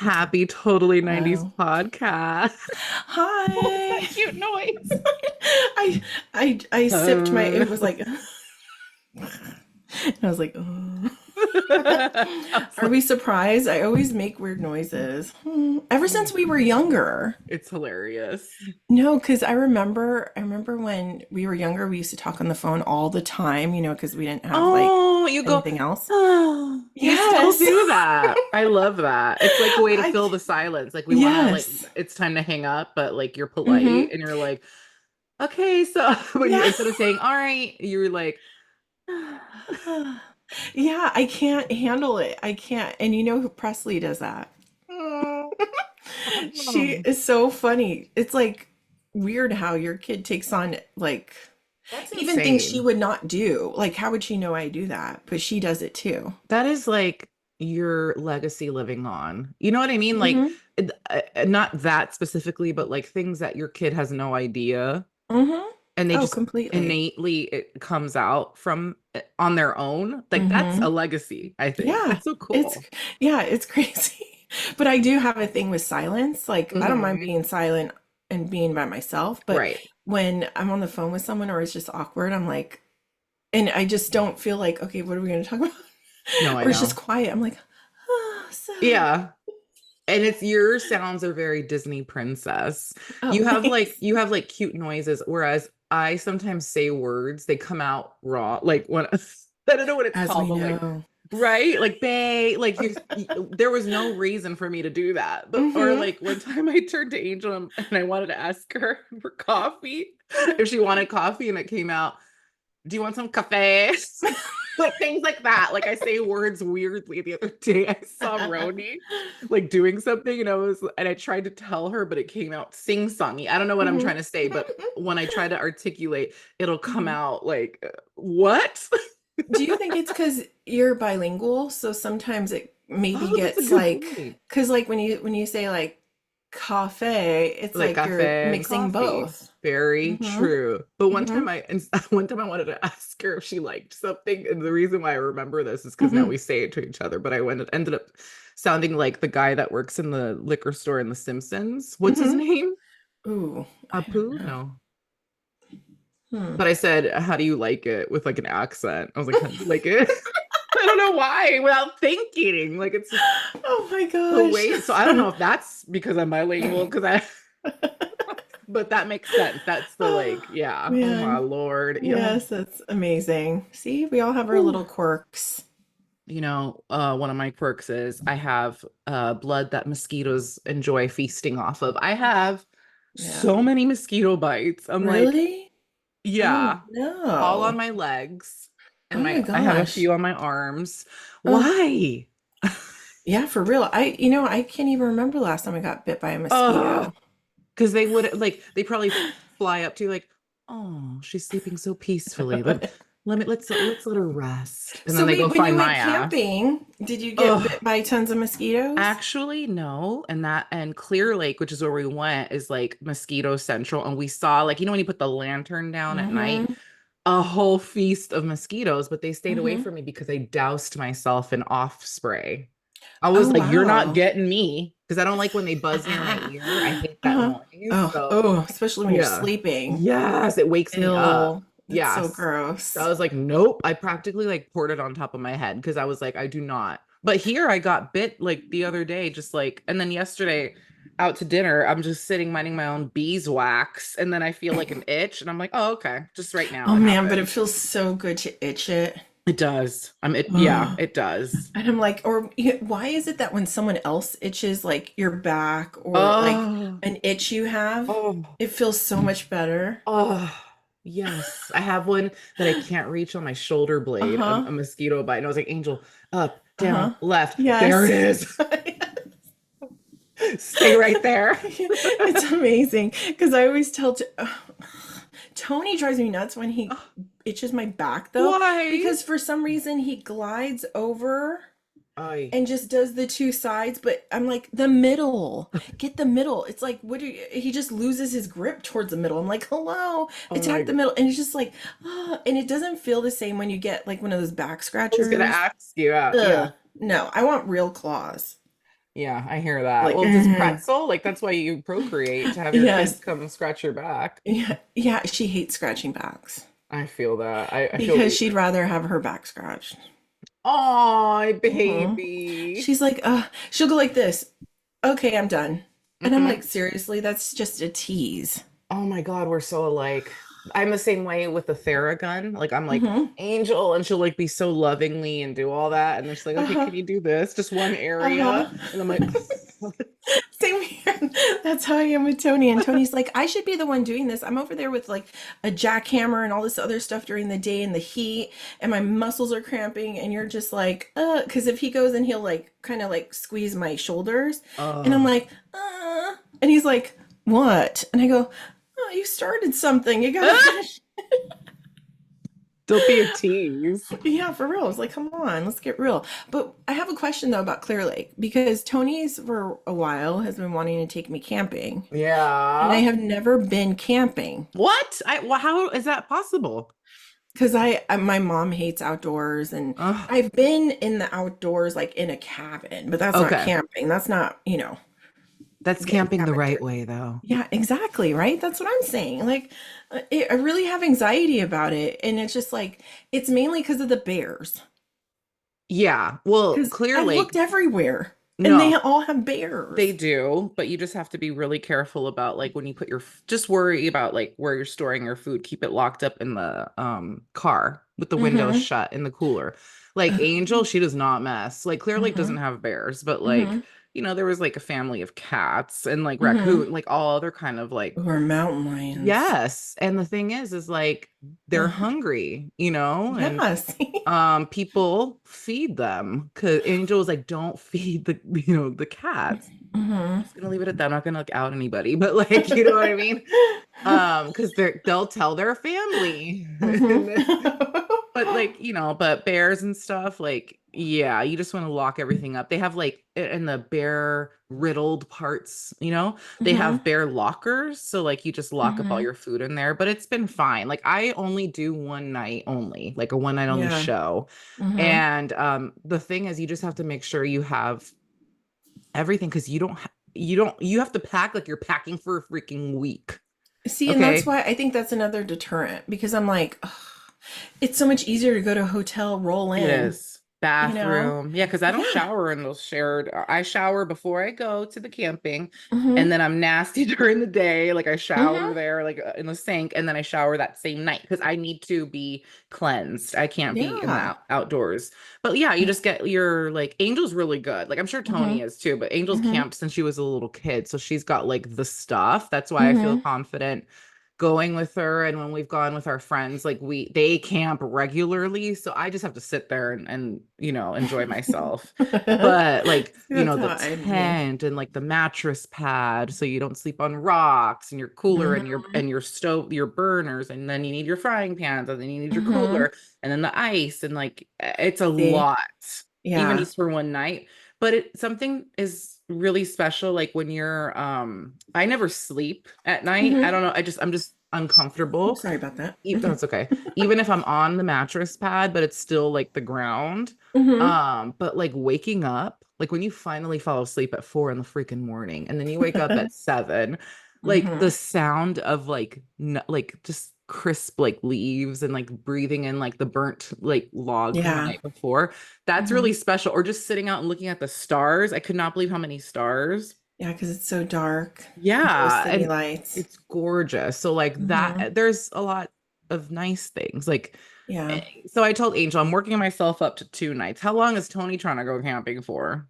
Happy Totally 90s Wow. podcast. What was Hi. that cute noise? I sipped my it Uh, was like I was like, "Oh." I was Are we like, surprised? I always make weird noises. Ever since we were younger. it's hilarious. No, because I remember when we were younger, we used to talk on the phone all the time, because we didn't have like Oh, you go, anything else. oh, you still Yes. do that. I love that. It's like a way to I fill the silence. Like we want to like yes. it's time to hang up, but like you're polite Mm-hmm. and you're like, okay, so when you Yeah. instead of saying all right, you're like, Yeah, I can't handle it. I can't. And you know who Presley does that? oh, She oh. is so funny. It's like weird how your kid takes on like That's even things she insane. would not do. Like, how would she know I do that? But she does it too. That is like your legacy living on. You know what I mean? Like, Mm-hmm. not that specifically, but like things that your kid has no idea Mm-hmm. and they Oh, just completely. innately it comes out from on their own. Like, that's a Mm-hmm. legacy, I think. Yeah. That's so It's cool. yeah, it's crazy. But I do have a thing with silence. Like, I don't mind Hmm. being silent and being by myself, but Right. when I'm on the phone with someone or it's just awkward, I'm like, and I just don't feel like, okay, what are we going to talk about? No, I Or it's just know. quiet. I'm like, oh, so, Yeah. And it's your sounds are very Disney princess. oh, thanks. You have like cute noises, whereas I sometimes say words, they come out raw. Like when I don't know what it's As called, we but like know. right, like bae, like there was no reason for me to do that. Or Mm-hmm. like one time I turned to Angel and I wanted to ask her for coffee if she wanted coffee, and it came out, do you want some cafe? Like things like that. Like I say words weirdly. The other day I saw Roni like doing something and I tried to tell her, but it came out sing-songy. I don't know what I'm Mm-hmm. trying to say, but when I try to articulate, it'll come Mm-hmm. out like what? Do you think it's because you're bilingual? So sometimes it maybe Oh, that's a gets good like, point. because like when you say like cafe, it's Like like you're cafe and mixing coffee. both. Very Mm-hmm. true. But Mm-hmm. one time I wanted to ask her if she liked something, and the reason why I remember this is because now Mm-hmm. we say it to each other. But ended up sounding like the guy that works in the liquor store in The Simpsons. What's his Mm-hmm. name? Ooh, I don't Apu? know. No. Hmm. But I said, "How do you like it?" with like an accent. I was like, "How do you like it?" I don't know why, without thinking. Like it's just Oh my the gosh. way. So I don't know if that's because I'm bilingual, because I but that makes sense. That's the Oh, like, yeah. Oh my man. Lord. Yeah. Yes, that's amazing. See, we all have our little quirks. One of my quirks is I have blood that mosquitoes enjoy feasting off of. I have Yeah. so many mosquito bites. I'm like, Really? Oh yeah, all on no. my legs, and Oh my my I have a gosh. few on my arms. Oh, Why? yeah, for real. I can't even remember last time I got bit by a Oh, mosquito. because they would like they probably fly up to you like, oh, she's sleeping so peacefully. Let's let her rest, and then So they go wait, when find you my went ass. camping, did you get Oh, bit by tons of mosquitoes? actually, no. And Clear Lake, which is where we went, is like mosquito central. And we saw, like, when you put the lantern down at night, Mm-hmm. a whole feast of mosquitoes, but they stayed away Mm-hmm. from me because I doused myself in off spray. I was Oh like, you're not wow. getting me, because I don't like when they buzz near my ear. I hate that Uh-huh. noise. Oh, So, oh, especially when you're yeah. sleeping. Yes, it wakes me up. Ew, that's so Yes. So I gross. was like, nope. I practically like poured it on top of my head because I was like, I do not. But here I got bit like the other day, just like, and then yesterday out to dinner, I'm just sitting minding my own beeswax, and then I feel like an itch, and I'm like, oh, okay, just right now Oh it man, but it happened. feels so good to itch it. It does. Yeah, Oh. it does. And I'm like, why is it that when someone else itches like your back or like Oh, an itch you have, oh, it feels so much better? oh, yes. I have one that I can't reach on my shoulder blade, Uh-huh. a mosquito bite. And I was like, Angel, up, down, Uh-huh. left. There it Yes. is. Stay right there. It's amazing because I always tell Tony drives me nuts when he Oh, itches my back though, why? because for some reason he glides over I. and just does the two sides, but I'm like, the middle, get the middle. It's like, he just loses his grip towards the middle. I'm like, hello, Oh attack my. the middle. And it's just like, and it doesn't feel the same when you get like one of those back I was gonna scratchers. ask you. Yeah, Ugh, no, I want real claws. Yeah, I hear that. Like, Well, does pretzel, like that's why you procreate to have your kids yes. come scratch your back. Yeah, yeah, she hates scratching backs I feel that. I feel because she'd weird. rather have her back scratched. Oh, hmm baby. She's like, she'll go like this. Okay, I'm done. And I'm like, Hmm. seriously, that's just a tease. Oh my God, we're so alike. I'm the same way with the Theragun. Like I'm like hmm Angel, and she'll like be so lovingly and do all that, and then she's like, "Okay, Uh-huh. can you do this? Just one area?" Uh-huh. And I'm like, Same here. That's how I am with Tony. And Tony's like, I should be the one doing this. I'm over there with like a jackhammer and all this other stuff during the day in the heat, and my muscles are cramping. And you're just like, because if he goes and he'll like kind of like squeeze my shoulders, and I'm "Oh, like, and he's like, what? And I go, oh, you started something. You gotta finish. don't be a tease." Yeah, for real. It's like, come on, let's get real. But I have a question though about Clear Lake because Tony's for a while has been wanting to take me camping, and I Yeah. have never been camping What? Well, how is that possible? because my mom hates outdoors, and Ugh. I've been in the outdoors like in a cabin, but that's not Okay. camping. That's not, That's getting camping the cabin right dirty. way, though. Yeah, exactly, right? That's what I'm saying. Like, I really have anxiety about it, and it's just like it's mainly because of the bears. Yeah. Well, Because Clear I've Lake, looked everywhere, and they no, all have they bears. do, but you just have to be really careful about like when you put just worry about like where you're storing your food. Keep it locked up in the car with the windows Mm-hmm. shut in the cooler. Like Angel, she does not mess. Like Clear Lake Mm-hmm. doesn't have bears, but like, Mm-hmm. there was like a family of cats and like Mm-hmm. raccoon, like all other kind of like. Or mountain lions. Yes. And the thing is like they're Uh, hungry, and yes. people feed them because Angel was like, don't feed the cats. Mm-hmm. Just gonna leave it at that. I'm not gonna like out anybody, but like, you know what I mean? Because they'll tell their family. Mm-hmm. But like, but bears and stuff, like, yeah, you just want to lock everything up. They have like in the bear riddled parts, they Mm-hmm. have bear lockers. So like you just lock up all Mm-hmm. your food in there, but it's been fine. Like I only do one night only, like a one night only Yeah. show. Mm-hmm. And the thing is you just have to make sure you have everything because you have to pack like you're packing for a freaking week. See, and that's Okay. why I think that's another deterrent because I'm like, ugh, it's so much easier to go to a hotel, roll It in, is. you know? Bathroom. Yeah, because I don't Yeah. shower in those shared. I shower before I go to the camping, and Mm-hmm. then I'm nasty during the day. Like I shower Mm-hmm. there, like in the sink, and then I shower that same night because I need to be cleansed. I can't be in the Yeah. outdoors. But yeah, you just get your like Angel's really good. Like I'm sure Tony Mm-hmm. is too, but Angel's Mm-hmm. camped since she was a little kid, so she's got like the stuff. That's why I feel Mm-hmm. confident going with her, and when we've gone with our friends, like they camp regularly, so I just have to sit there and enjoy myself. But like That's the how I'd be. tent and like the mattress pad so you don't sleep on rocks, and your cooler and your Mm-hmm. and your stove, your burners, and then you need your frying pans, and then you need your Mm-hmm. cooler, and then the ice, and like it's a See, lot even yeah. just for one night. But something is really special like when you're I never sleep at night. I Mm-hmm. don't know, I'm just I'm uncomfortable. sorry about that. That's okay. Even if I'm on the mattress pad but it's still like the ground. Mm-hmm. But like waking up, like when you finally fall asleep at 4 in the freaking morning and then you wake up at 7, like the Mm-hmm. sound of like like just crisp like leaves and like breathing in like the burnt like log from the Yeah. night before, that's Mm-hmm. really special. Or just sitting out and looking at the stars. I could not believe how many stars. Yeah, because it's so dark. No Yeah, city and lights. it's gorgeous. So like Mm-hmm. that, there's a lot of nice things. Like, Yeah. so I told Angel I'm working myself up to 2 nights. How long is Tony trying to go camping for?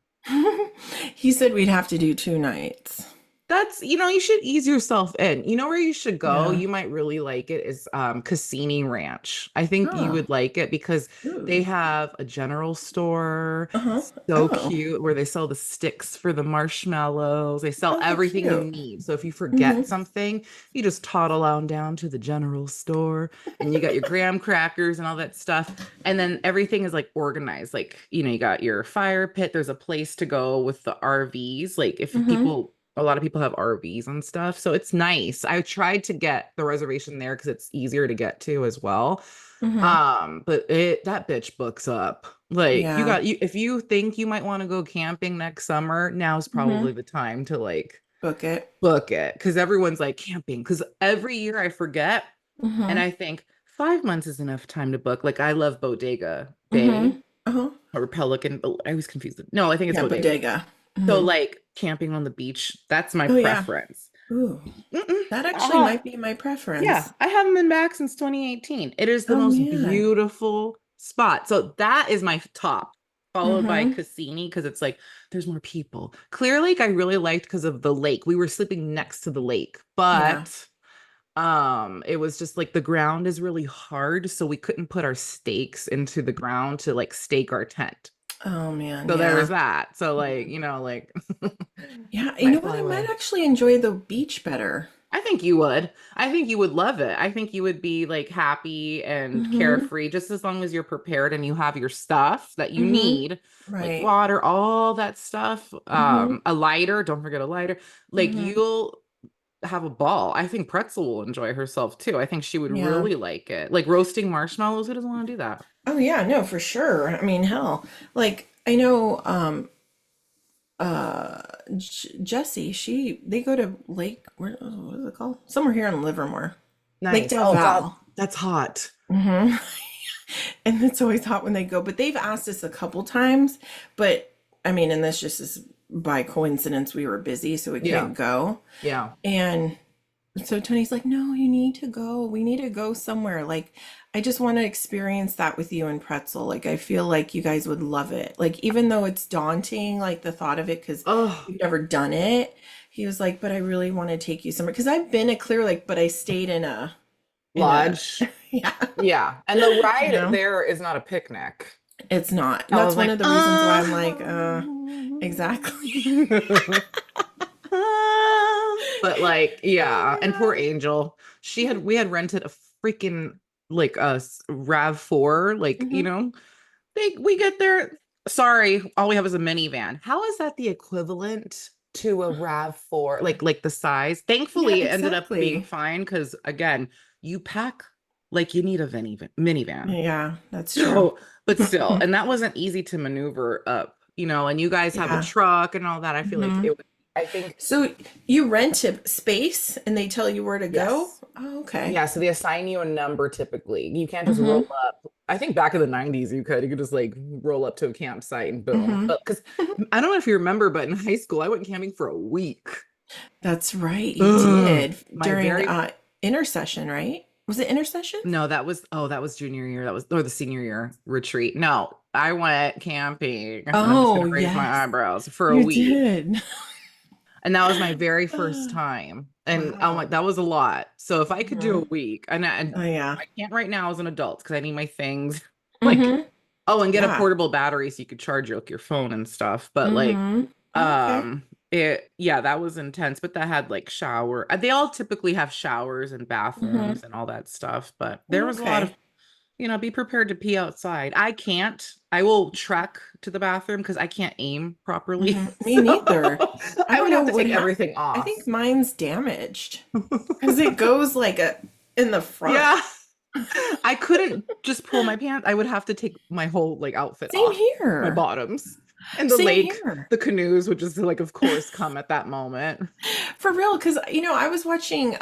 He said we'd have to do 2 nights. That's, you should ease yourself in. You know where you should go? Yeah. You might really like it is Cassini Ranch. I think you Oh. would like it because they Ooh. have a general store, Uh-huh. so Oh. cute, where they sell the sticks for the marshmallows. They sell Oh, how everything you cute. need. So if you forget Mm-hmm. something, you just toddle on down to the general store and you got your graham crackers and all that stuff. And then everything is like organized. Like, you got your fire pit. There's a place to go with the RVs. Like if Mm-hmm. people a lot of people have RVs and stuff, so it's nice. I tried to get the reservation there because it's easier to get to as well. Hmm. But it that bitch books up. Like Yeah. you if you think you might want to go camping next summer, now's Hmm. probably the time to like Book it. book it because everyone's like camping. Because every year I forget and Hmm. I think 5 months is enough time to book. Like I love Bodega Hmm. Bay Uh-huh. or Pelican. I was confused. No, I think it's Yeah, Bodega. bodega. So Hmm. like camping on the beach, that's my Oh yeah. preference. Ooh, Mm-mm. that actually Uh-huh. might be my Yeah, preference. I haven't been back since 2018. It is the Oh most man. beautiful spot. So that is my top, followed by Hmm. Cassini because it's like there's more people. Clear Lake I really liked because of the lake. We were sleeping next to the lake, Yeah. but it was just like the ground is really hard, so we couldn't put our stakes into the ground to like stake our tent. Oh man. So there was Yeah. that. So like, Mhm. like Yeah. You know might what? fly I might away. actually enjoy the beach better. I think you would. I think you would love it. I think you would be like happy and Hmm. carefree just as long as you're prepared and you have your stuff that you Hmm. need, like Right. water, all that stuff. Hmm. A lighter, don't forget a lighter. Like Hmm. you'll have a ball. I think Pretzel will enjoy herself too. I think she would Yeah. really like it. Like roasting marshmallows, who doesn't want to do that? Oh yeah. No, for sure. I mean, hell, like I know, Jesse, they go to Lake, what is it called? Somewhere here in Livermore. Lake Nice. Del Oh God, Val. that's hot. Hmm. And it's always hot when they go, but they've asked us a couple times, but I mean, and this just is by coincidence, we were busy, so we Yeah. couldn't go. Yeah. And so Tony's like, no, you need to go. We need to go somewhere. Like, I just want to experience that with you and Pretzel. Like, I feel like you guys would love it. Like, even though it's daunting, like the thought of it, because Oh, you've never done it, he was like, but I really want to take you somewhere. Because I've been at Clear Lake, but I stayed in a, Lodge. yeah, Yeah. And the you ride know, there is not a picnic. it's not. I That's was one like, of the reasons why I'm like, exactly. but like, Oh yeah. my And poor gosh. Angel, we had rented a freaking like a RAV4, like, Hmm. we get there. Sorry, all we have is a minivan. How is that the equivalent to a RAV4? Like the size. Yeah, Thankfully, it ended up being exactly. fine because again, you pack like you need a minivan. Yeah, that's true. So, but still, and that wasn't easy to maneuver up, and you guys have a Yeah. truck and all that. I feel like Hmm. it would, I think, So you rent a space and they tell you where to go? yes. Oh, okay. Yeah, so they assign you a number typically. You can't just roll Hmm. up. I think back in the 90s you could just like roll up to a campsite and boom. Hmm. But because I don't know if you remember, but in high school I went camping for a week. That's right. You Ugh. did My during very intercession, right? Was it intercession? No, that was junior year. That was or the senior year retreat. No, I went camping and I'm just Oh, gonna raise my yes. eyebrows for a You week. did. And that was my very first time. And I'm like, Wow. that was a lot. So if I could do Hmm. a week, and Oh, yeah. I can't right now as an adult because I need my things like, Hmm. oh, and get a Yeah. portable battery so you could charge your phone and stuff. But like, Hmm. Okay. yeah, that was intense. But that had like shower. They all typically have showers and Hmm. bathrooms and all that stuff. But there was a lot of Okay. be prepared to pee outside. I can't. I will trek to the bathroom because I can't aim properly. Hmm. Me So neither. I I don't would know have to what take happened. everything I off. think mine's damaged because it goes like in the front. Yeah. I couldn't just pull my pants. I would have to take my whole like outfit Same off, my here. bottoms. And the Same lake, here. the canoes would just like, of course, come at that moment. For real, because I was watching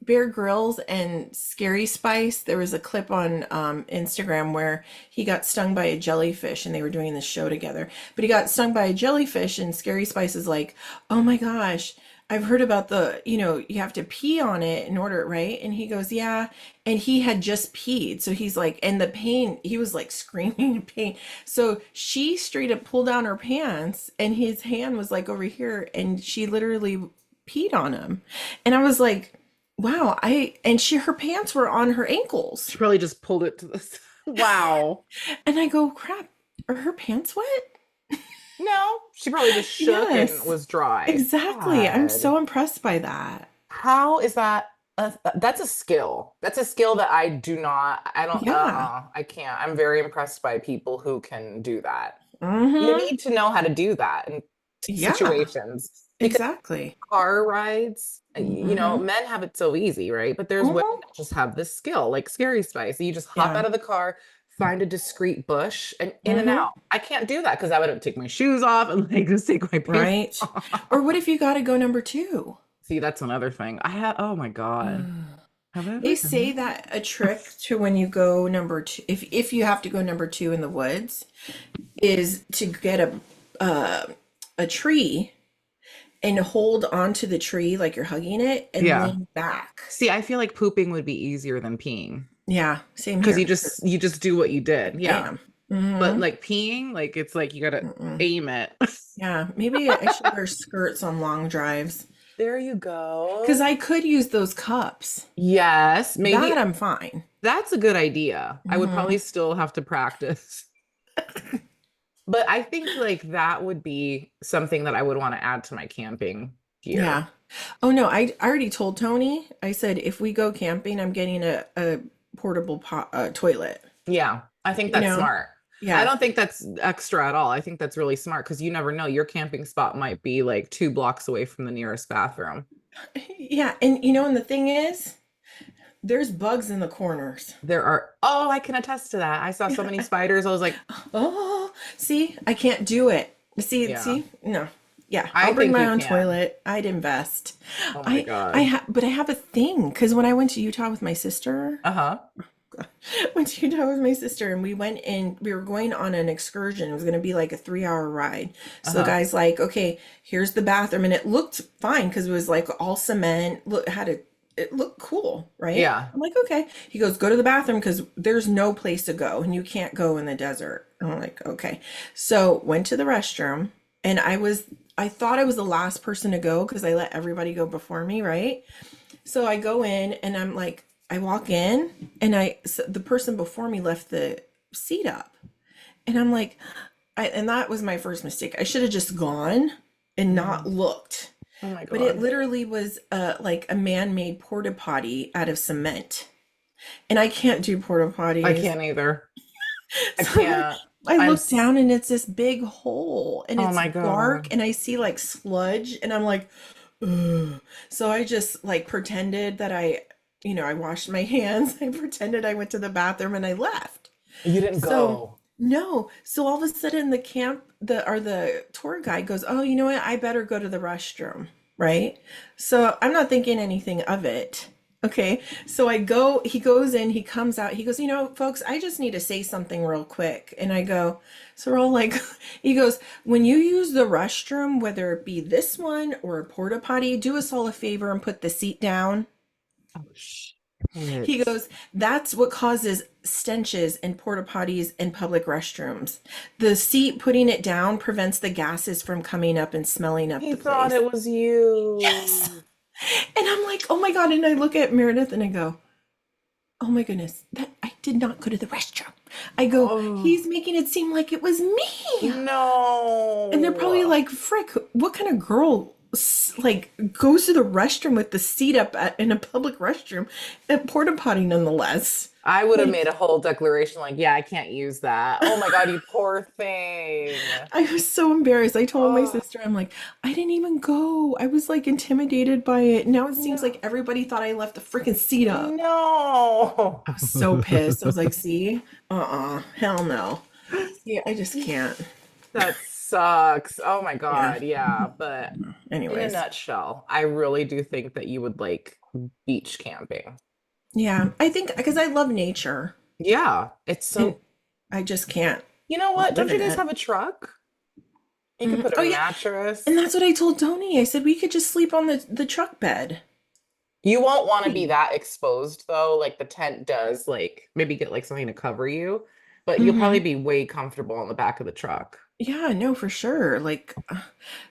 Bear Grylls and Scary Spice. There was a clip on Instagram where he got stung by a jellyfish and they were doing this show together. But he got stung by a jellyfish and Scary Spice is like, "Oh my gosh, I've heard about you have to pee on it in order, right?" And he goes, "Yeah." And he had just peed. So he's like, and the pain, he was like screaming in pain. So she straight up pulled down her pants and his hand was like over here and she literally peed on him. And I was like, wow, and her pants were on her She ankles. probably just pulled it to this. Wow. And I go, crap, are her pants wet? No, she probably just shook and Yes, was dry. exactly. I'm God. so impressed by that. How is that? That's a skill. That's a skill that I do not, I don't, Yeah. I can't. I'm very impressed by people who can do that. You Mm-hmm. need to know how to do that in Yeah. situations. because exactly. car rides, Hmm. men have it so easy, right? But there's women Hmm. that just have this skill, like Scary Spice. You just hop Yeah. out of the car, find a discreet bush, and in and Hmm. out. I can't do that because I would take my shoes off and like just take my pants Right. Or off. what if you got to go number two? See, that's another thing. Oh my God. Have I They ever done say that? that a trick to when you go number two, if you have to go number two in the woods, is to get uh, a tree and hold onto the tree like you're hugging it and Yeah. lean back. See, I feel like pooping would be easier than peeing Yeah, same because here. you just do what you did. Yeah. Bam. But Mm-hmm. like peeing, like it's like you gotta Mm-mm. aim it. Yeah, maybe I should wear skirts on long drives There you because go. I could use those cups. Yes, That maybe I'm fine. that's a good idea. I would probably Hmm. still have to practice. But I think like that would be something that I would want to add to my camping gear. Yeah. Oh no, I already told Tony. I said if we go camping, I'm getting a portable toilet. Yeah, I think You that's know? smart. I Yeah. don't think that's extra at all. I think that's really smart because you never know. Your camping spot might be like 2 blocks away from the nearest bathroom. Yeah, and the thing is, there's bugs in the corners. Oh, I can attest to that. I saw so many spiders. I was like, Oh, see, I can't do it. yeah, No. Yeah, I I'll bring think my you own can. toilet. I'd invest. Oh my I God. have, but I have a thing because when I went to Utah with my sister, Uh-huh. went to Utah with my sister, and we went in. We were going on an excursion. It was going to be like a 3-hour ride. So the Uh-huh. guy's like, "Okay, here's the bathroom," and it looked fine because it was like all cement. Look, it looked cool, right? Yeah. I'm like, okay. He goes, go to the bathroom because there's no place to go, and you can't go in the desert. I'm like, okay. So went to the restroom, and I thought I was the last person to go because I let everybody go before me, right? So I go in and I'm like, I walk in and the person before me left the seat up. And I'm like, and that was my first mistake. I should have just gone and not Mhm. looked. Oh my But it God. literally was like a man-made porta potty out of cement. And I can't do porta I potties. can't either. I So can't. I I'm look s- down and it's this big hole and oh it's my dark God. and I see like sludge and I'm like, ugh. So I just like pretended that I washed my hands. I pretended I went to the bathroom and I left. You didn't So go. no. So all of a sudden the tour guide goes, "Oh, you know what? I better go to the restroom." Right? So I'm not thinking anything of it. Okay. So he goes in, he comes out, he goes, folks, I just need to say something real quick. And I go, so we're all like, he goes, when you use the restroom, whether it be this one or a porta potty, do us all a favor and put the seat down. Oh He shit. goes, that's what causes stenches in porta potties and public restrooms. The seat putting it down prevents the gases from coming up and smelling up He the thought place. it was Yes. you. And I'm like, oh my God. And I look at Meredith and I go, oh my goodness, that I did not go to the restroom. I go, Oh he's making it seem like it was me. And they're probably no. like, frick, what kind of girl like goes to the restroom with the seat up in a public restroom at porta potty nonetheless? I would have Like, made a whole declaration like, yeah, I can't use that. Oh my God, you poor thing. I was so embarrassed. I told my Oh sister, I'm like, I didn't even go. I was like intimidated by it. Now it seems no. like everybody thought I left the freaking seat up. No. I was so pissed. I was like, see, hell no. See, I just can't. That sucks. Oh my Yeah. God. Yeah. But in a Anyways, nutshell, I really do think that you would like beach camping. yeah, I think because I love nature Yeah. It's and so, I just can't you know what? live Don't you in guys it. have a truck? You could put a Oh yeah, and mattress. that's what I told Tony. I said we could just sleep on the truck bed. You won't want to be Hey. that exposed though. Like the tent does, like maybe get like something to cover you, but you'll probably Hmm. be way comfortable in the back of the truck. Yeah, no, for sure. Like,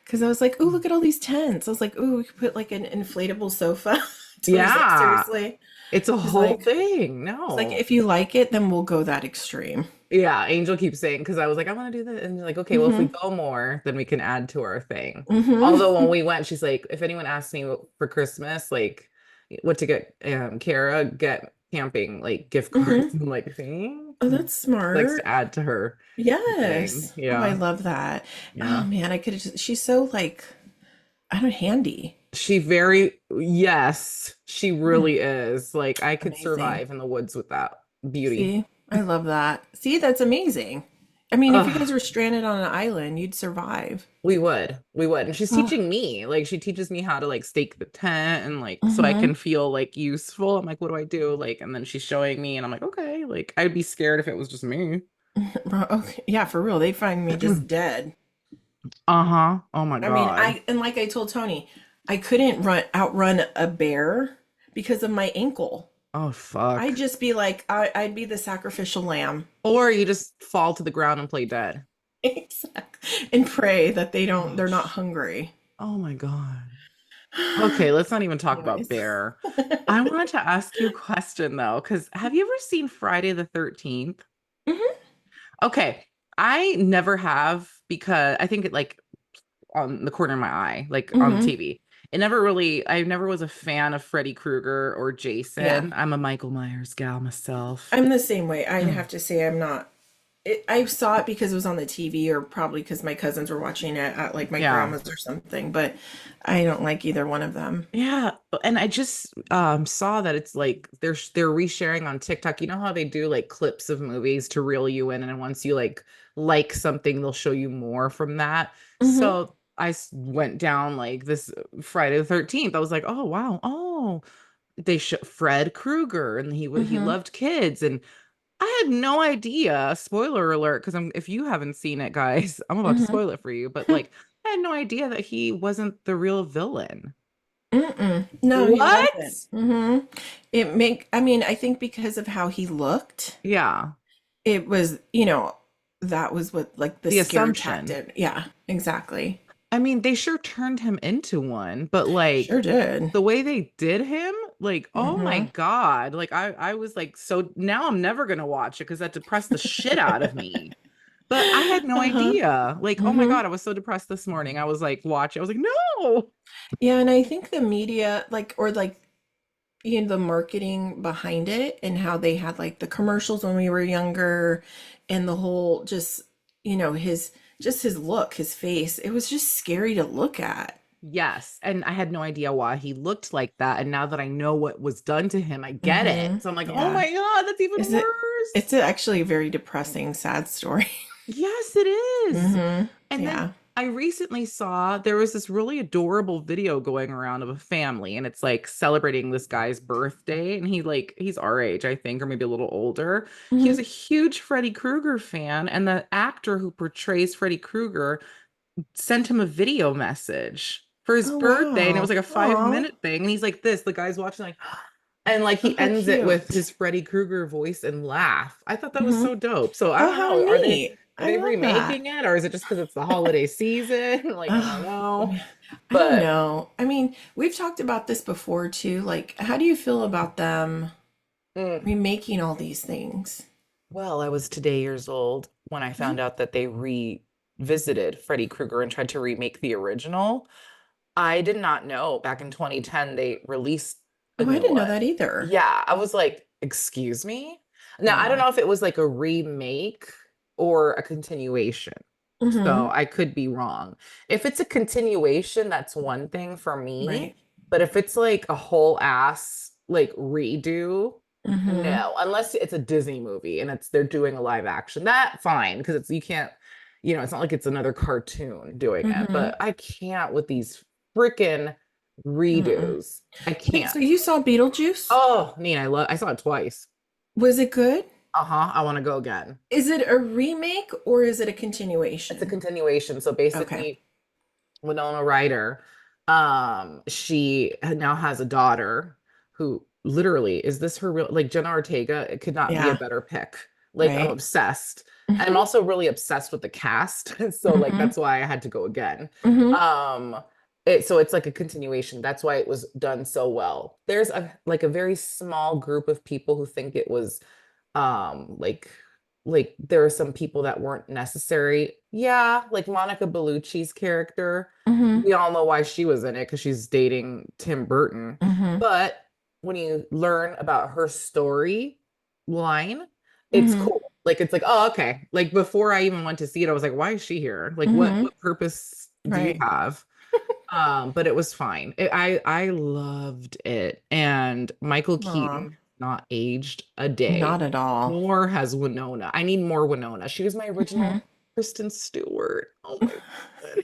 because I was like, oh, look at all these tents. I was like, oh, we could put like an inflatable sofa. Tony's like, Yeah, seriously? it's a He's whole like, thing. he's like, No. if you like it, then we'll go that extreme. Yeah, Angel keeps saying because I was like, I want to do that, and you're like, okay, well, if we Hmm. go more, then we can add to our thing. Although when Hmm. we went, she's like, if anyone asks me for Christmas, like what to get Kara, get camping like gift cards. Hmm. I'm like, see, Oh, that's likes to smart. add to her thing. Yes. Oh, I Yeah, love that. Oh yeah. man, I could have just, she's so like, I don't handy. She very, yes, she Hmm, really is. Like I could amazing. survive in the woods with that beauty. See, I love that. See, that's amazing. I mean, if you guys Ugh, were stranded on an island, you'd survive. we would. And she's Oh, teaching me, like she teaches me how to like stake the tent and like so I mm-hmm. can feel like useful. I'm like, what do I do? Like, and then she's showing me and I'm like, okay, like I'd be scared if it was just me. Okay. Yeah, for real. They'd find me just dead. Uh-huh. Oh my I mean, God. and like I told Tony, I couldn't outrun a bear because of my ankle. Oh I'd fuck. just be like, I'd be the sacrificial lamb. Or you just fall to the ground and play dead. Exactly. And pray that Oh, they're not hungry. oh my God. Okay, let's not even talk about Anyways. Bear. I wanted to ask you a question though, because have you ever seen Friday the 13th? Hmm. Okay, I never have because I think it like on the corner of my eye, like on Hmm. TV. It never really, I never was a fan of Freddy Krueger or Yeah. Jason. I'm a Michael Myers gal myself. I'm the same way. I have to say I'm not. I saw it because it was on the TV, or probably because my cousins were watching it at like my Yeah. grandma's or something, but I don't like either one of them. Yeah, and I just saw that it's like they're resharing on TikTok. You know how they do like clips of movies to reel you in, and then once you like something, they'll show you more from that. Hmm. So went down like this Friday the 13th. I was like, oh wow, oh they show Fred Krueger, and he Hmm. loved kids, and I had no idea. Spoiler alert, because if you haven't seen it, guys, I'm about to Hmm. spoil it for you. But like, I had no idea that he wasn't the real villain. Mm-mm. No, he What? wasn't. I mean, I think because of how he looked, Yeah, it was, that was what like the the scare assumption. tactic. Yeah, exactly. I mean, they sure turned him into one, but like Sure did. the way they did him, like, oh my Hmm. God. Like I was like, so now I'm never gonna watch it because that depressed the shit out of me. But I had no Uh-huh. idea. Like, oh my Hmm. God, I was so depressed this morning. I was like, watch it. I was like, no. Yeah, and I think the media, like, or like, the marketing behind it and how they had like the commercials when we were younger and the whole just, his look, his face, it was just scary to look at. Yes. And I had no idea why he looked like that. And now that I know what was done to him, I get it. Hmm. So I'm like, oh Yeah. my God, that's even Is it? worse. It's actually a very depressing, sad story. Yes, it is. Hmm. And then Yeah. I recently saw there was this really adorable video going around of a family, and it's like celebrating this guy's birthday. And he's our age, I think, or maybe a little older. He was a Hmm. huge Freddy Krueger fan, and the actor who portrays Freddy Krueger sent him a video message for his Oh birthday. And it was wow. like a five Oh, minute thing. And he's like, this, the guy's watching, like, and like oh, he how ends it with cute. his Freddy Krueger voice and laugh. I thought that was Hmm. so dope. So I Oh, don't how know. neat. Are I they love that. remaking it, or is it just because it's the holiday season? Like, I don't Oh, know. I don't But know. I mean, we've talked about this before too. Like, how do you feel about them mm, remaking all these things? well, I was today years old when I Mhm. found out that they revisited Freddy Krueger and tried to remake the original. I did not know back in 2010 they released a Oh, I new didn't know one. that either. Yeah, I was like, excuse me? Now, I don't Wow. know if it was like a remake or a continuation. So Hmm. I could be wrong. If it's a continuation, that's one thing for me. Right. But if it's like a whole ass like redo, Hmm. no, unless it's a Disney movie and they're doing a live action. That fine, because it's you can't, it's not like it's another cartoon doing it. Hmm. But I can't with these freaking Mm-mm. redos. I Wait, so can't. you saw Beetlejuice? Oh, Nina, I saw it twice. Was it good? Uh-huh. I want to go again. Is it a remake or is it a It's a continuation? continuation. So Okay. basically, Winona Ryder, she now has a daughter who literally is this her real like Jenna Ortega? It could not be a Yeah. better pick. Like I'm Right. obsessed. And I'm Hmm. also really obsessed with the cast. So like Hmm. that's why I had to go again. Hmm. Um it's like a continuation. That's why it was done so well. There's a very small group of people who think it was like there are some people that weren't necessary. Yeah, like Monica Bellucci's character, Hmm. we all know why she was in it because she's dating Tim Burton. Hmm. But when you learn about her story line, it's Hmm. cool. Like it's like, oh, okay. Like before I even went to see it, I was like, why is she here? Like what Hmm. what purpose do you Right. have? But it was fine. I loved it. And Michael Aw, Keaton not aged a day. not at all. Nor has Winona. I need more Winona. She was my Mhm. original Kristen Stewart. Oh my God.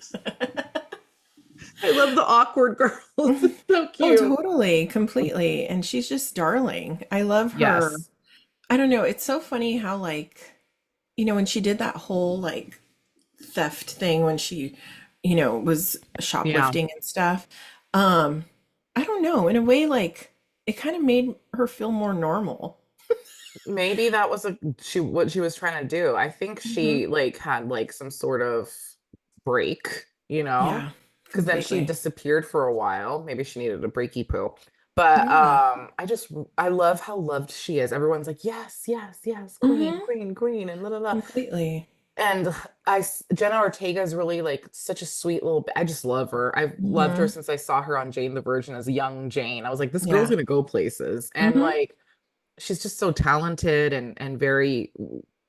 I love the awkward girls. It's so Oh, cute. totally, completely. And she's just darling. I love her. Yes. I don't know. It's so funny how, like, when she did that whole, like, theft thing when she, was Yeah. shoplifting and stuff. Um, I don't know. In a way, like, it kind of made her feel more normal. Maybe that was what she was trying to do. I think Hmm. she like had like some sort of break, you know, Yeah, because then she completely. disappeared for a while. Maybe she needed a breaky poo. But Yeah. I love how loved she is. Everyone's like, yes, yes, yes, queen, Hmm. queen, queen, and la la la. Completely. And Jenna Ortega is really like such a sweet little. I just love her. I've loved her Hmm. since I saw her on Jane the Virgin as young Jane. I was like, this girl's Yeah. gonna go places. And Hmm. like she's just so talented and very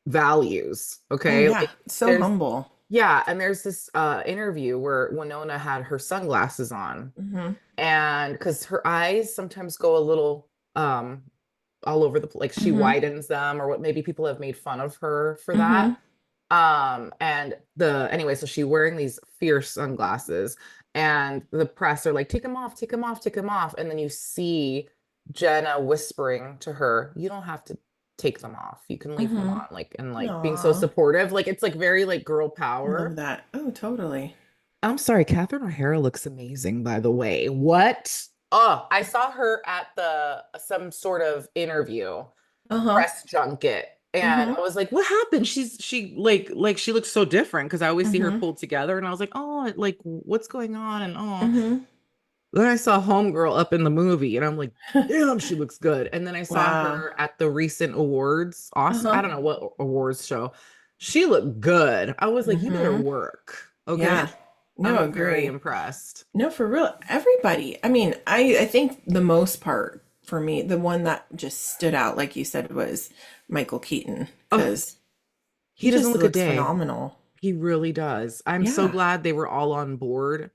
values. Oh, Okay. yeah. Like So there's humble. yeah, and there's this interview where Winona had her sunglasses on. Hmm. And because her eyes sometimes go a little all over like she Hmm. widens them, or what maybe people have made fun of her for that. Hmm. And anyway, so she wearing these fierce sunglasses, and the press are like, take them off, take them off, take them off. And then you see Jenna whispering to her, you don't have to take them off. You can leave them Hmm. on, like, and like being so Aw, supportive. Like it's like very like girl I love power. that. Oh, totally. I'm sorry, Catherine O'Hara looks amazing, by the way. What? Oh, I saw her at the some sort of interview Uh-huh. press junket, and Hmm. I was like, what happened? She like she looks so different because I always see her Hmm. pulled together, and I was like, oh, like what's going on? And oh, Hmm. then I saw Homegirl up in the movie, and I'm like, damn, she looks good. And then I saw Wow. her at the recent awards, Oscar, I Uh-huh. don't know what awards show. She looked good. I was like, you better Hmm. work. Okay. Yeah. No, I'm very agree. impressed. No, for real. Everybody. I mean, I think the most part for me, the one that just stood out, like you said, was Michael Keaton, Oh, because he he doesn't just look a looks day. phenomenal. He really does. I'm so Yeah. glad they were all on board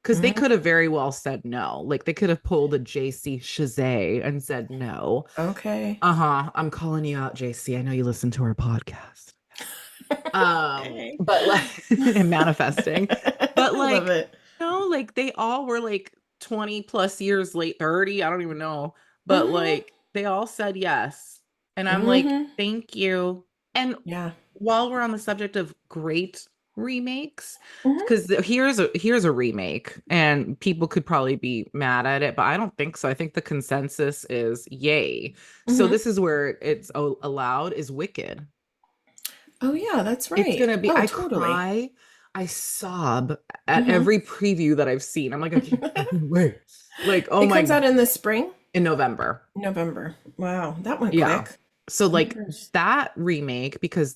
because they Hmm. could have very well said no. Like they could have pulled a JC Chazet and said no. Okay. Uh-huh. I'm calling you out, JC. I know you listen to our podcast. Okay. But like and manifesting. But I love like, it. like they all were like 20 plus years late, 30. I don't even know. But Hmm. like they all said yes. And I'm like, Hmm. thank you. And Yeah. while we're on the subject of great remakes, Hmm. because here's a remake, and people could probably be mad at it, but I don't think so. I think the consensus is yay. So Hmm. this is where it's allowed is Wicked. Oh, yeah, that's It's right. gonna be, Oh, I totally. cry, I sob at Hmm. every preview that I've seen. I'm like, I can't fucking wait. Like, oh It comes my, out in the spring, in November. November. Wow, that went Yeah. quick. So like Years. that remake, because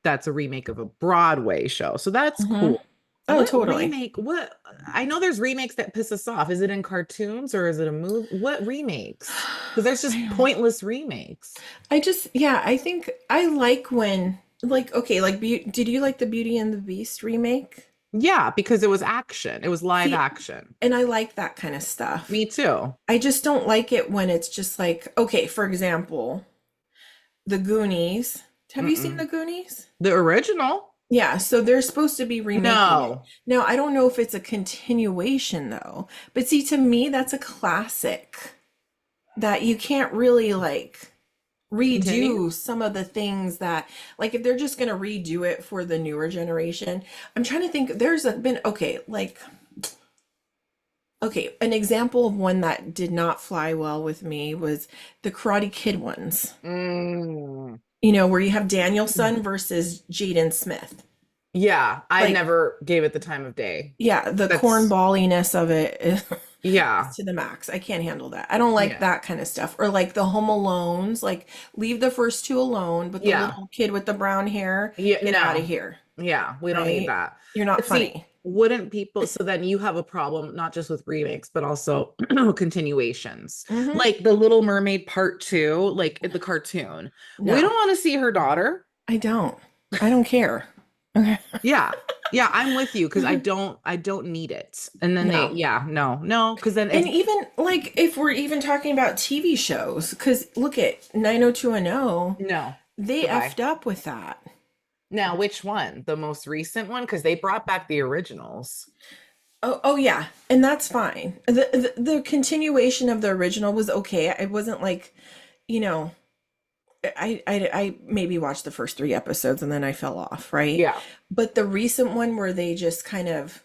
that's a remake of a Broadway show. So that's Hmm. cool. Oh, What totally. remake? What I know there's remakes that piss us off. Is it in cartoons or is it a movie? What remakes? Because there's just pointless remakes. Yeah, I think I like when, like, okay, like, did you like the Beauty and the Beast remake? Yeah, because it was action. It was live See, action. and I like that kind of stuff. Me too. I just don't like it when it's just like, okay, for example, The Goonies. Have you seen The Mm-mm. Goonies? The original? Yeah, so they're supposed to be remaking it. No. Now, I don't know if it's a continuation though, but see, to me, that's a classic that you can't really like Continue? redo some of the things that, like, if they're just going to redo it for the newer generation. I'm trying to think. Been, okay, like, okay, an example of one that did not fly well with me was the Karate Kid ones. Mm. Where you have Danielson versus Jaden Smith. Yeah, I Like, never gave it the time of day. yeah, the That's cornballiness of it is yeah. to the max. I can't handle that. I don't like Yeah. that kind of stuff. Or like the Home Alones, like leave the first two alone, but the Yeah. little kid with the brown hair, Yeah, get out of no. here, Yeah, we don't need right? that. You're not But see, funny. wouldn't people, so then you have a problem not just with remakes, but also continuations. Hmm. Like The Little Mermaid Part 2, like in the cartoon. We don't No, want to see her daughter. I don't. I don't care. Okay. Yeah. Yeah, I'm with you because I don't need it. And then No. no, because then And it's even like if we're even talking about TV shows, because look at 90210, no. they Goodbye. effed up with that. Now, which one? The most recent one? Because they brought back the originals. Oh yeah, and that's fine. The continuation of the original was okay. It wasn't like, you know, I maybe watched the first three episodes and then I fell off, right? Yeah. But the recent one where they just kind of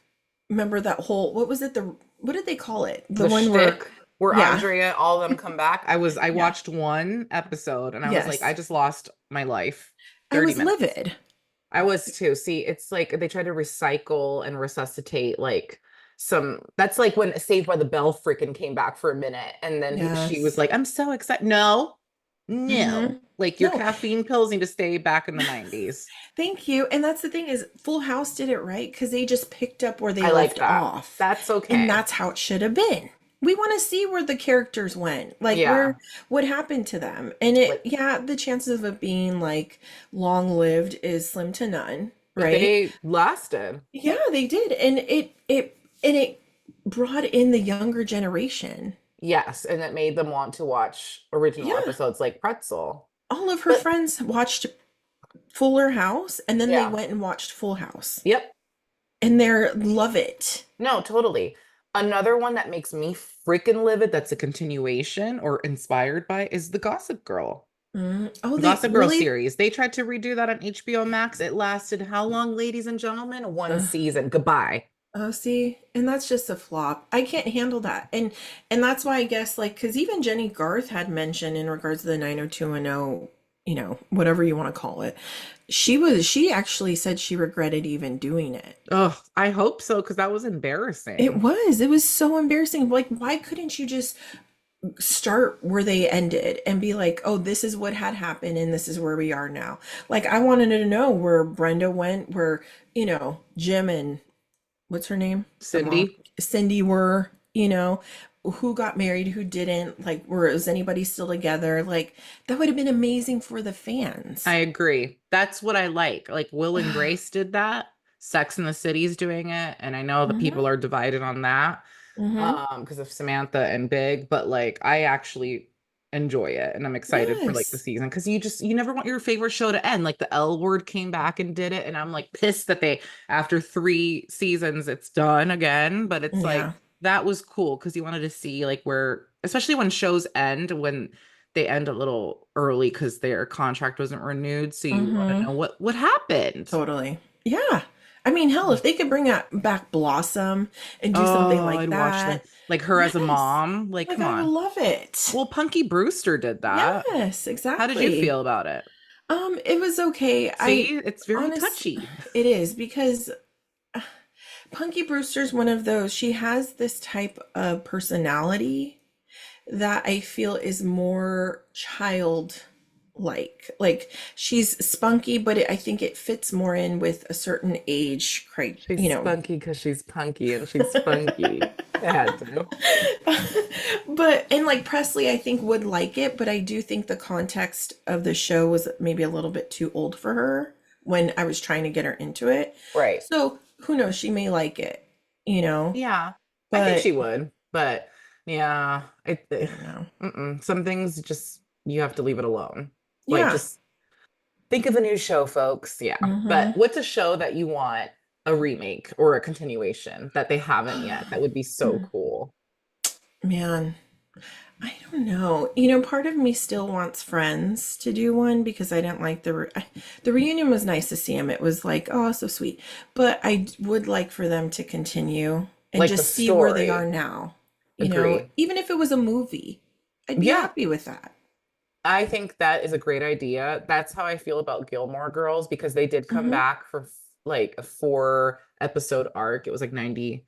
remember that whole what was it what did they call it? The The one where shtick where yeah, Andrea, all of them come back. I yeah, watched one episode and I was like, I yes. just lost my life. I 30 was minutes. livid. I was too. See, it's like they try to recycle and resuscitate like some that's like when Saved by the Bell freaking came back for a minute and then she was Yes. like, I'm so excited. No, Mm-hmm. no. Like your No, caffeine pills need to stay back in the 90s. thank you. And that's the thing is Full House did it right because they just picked up where they I like left that. off. That's And okay. that's how it should have been. We want to see where the characters went, like Yeah. where what happened to them. And it Like, yeah, the chances of it being like long lived is slim to none, but right? they lasted. Yeah, they did. And it brought in the younger generation. Yes, and it made them want to watch original Yeah. episodes like Pretzel. All of her But friends watched Fuller House and then they yeah. went and watched Full House. Yep. And they love it. No, totally. Another one that makes me freaking livid that's a continuation or inspired by is the Gossip Girl. Oh, they Gossip Girl really series. They tried to redo that on HBO Max. It lasted how long, ladies and gentlemen? One uh, season. Goodbye. oh, see, and that's just a flop. I can't handle that. And that's why I guess like cuz even Jenny Garth had mentioned in regards to the 90210, whatever you want to call it. She actually said she regretted even doing it. Oh, I hope so, because that was embarrassing. It was so embarrassing. Like why couldn't you just start where they ended and be like, "Oh, this is what had happened and this is where we are now." Like I wanted to know where Brenda went, where, Jim and what's her name? The mom, Cindy, Cindy were, who got married, who didn't, like, was anybody still together? Like, that would have been amazing for the fans. I agree. That's what I like. Like Will and Grace did that. Sex in the City's doing it, and I know the Hmm. people are divided on that. Hmm. Because of Samantha and Big, but like I actually enjoy it and I'm excited for like the Yes. season because you never want your favorite show to end. Like the L Word came back and did it, and I'm like pissed that they after 3 seasons it's done again. But it's like Yeah. that was cool because you wanted to see like where, especially when shows end, when they end a little early because their contract wasn't renewed. So you want to Hmm. know what happened. Totally. Yeah. I mean, hell, if they could bring back Blossom and do something Oh, like I'd watch that. that, Like her as a yes. mom. Like, Like, come I would on. love it. Well, Punky Brewster did that. Yes, How did you exactly. feel about it? It was okay. See, it's very Honest, touchy. it is because Punky Brewster's one of those. She has this type of personality that I feel is more child like she's spunky, but I think it fits more in with a certain age, She's spunky because she's punky and she's funky. It had to. But and like Presley I think would like it, but I do think the context of the show was maybe a little bit too old for her when I was trying to get her into it. Right. So who knows, she may like it. Yeah, I think But she would. But yeah, I don't know. some things just you have to leave it alone. Like Yeah. just think of a new show, folks. Yeah. But Hmm. what's a show that you want a remake or a continuation that they haven't yet that would be so cool? Man, I don't know. Part of me still wants Friends to do one because I didn't like the reunion was nice to see them. It was like, oh, so sweet. But would like for them to continue and Like the just see where they are story. now. Agree. Even if it was a movie, I'd be Yeah, happy with that. I think that is a great idea. That's how I feel about Gilmore Girls because they did come Hmm. back for like a 4 episode arc. It was like 90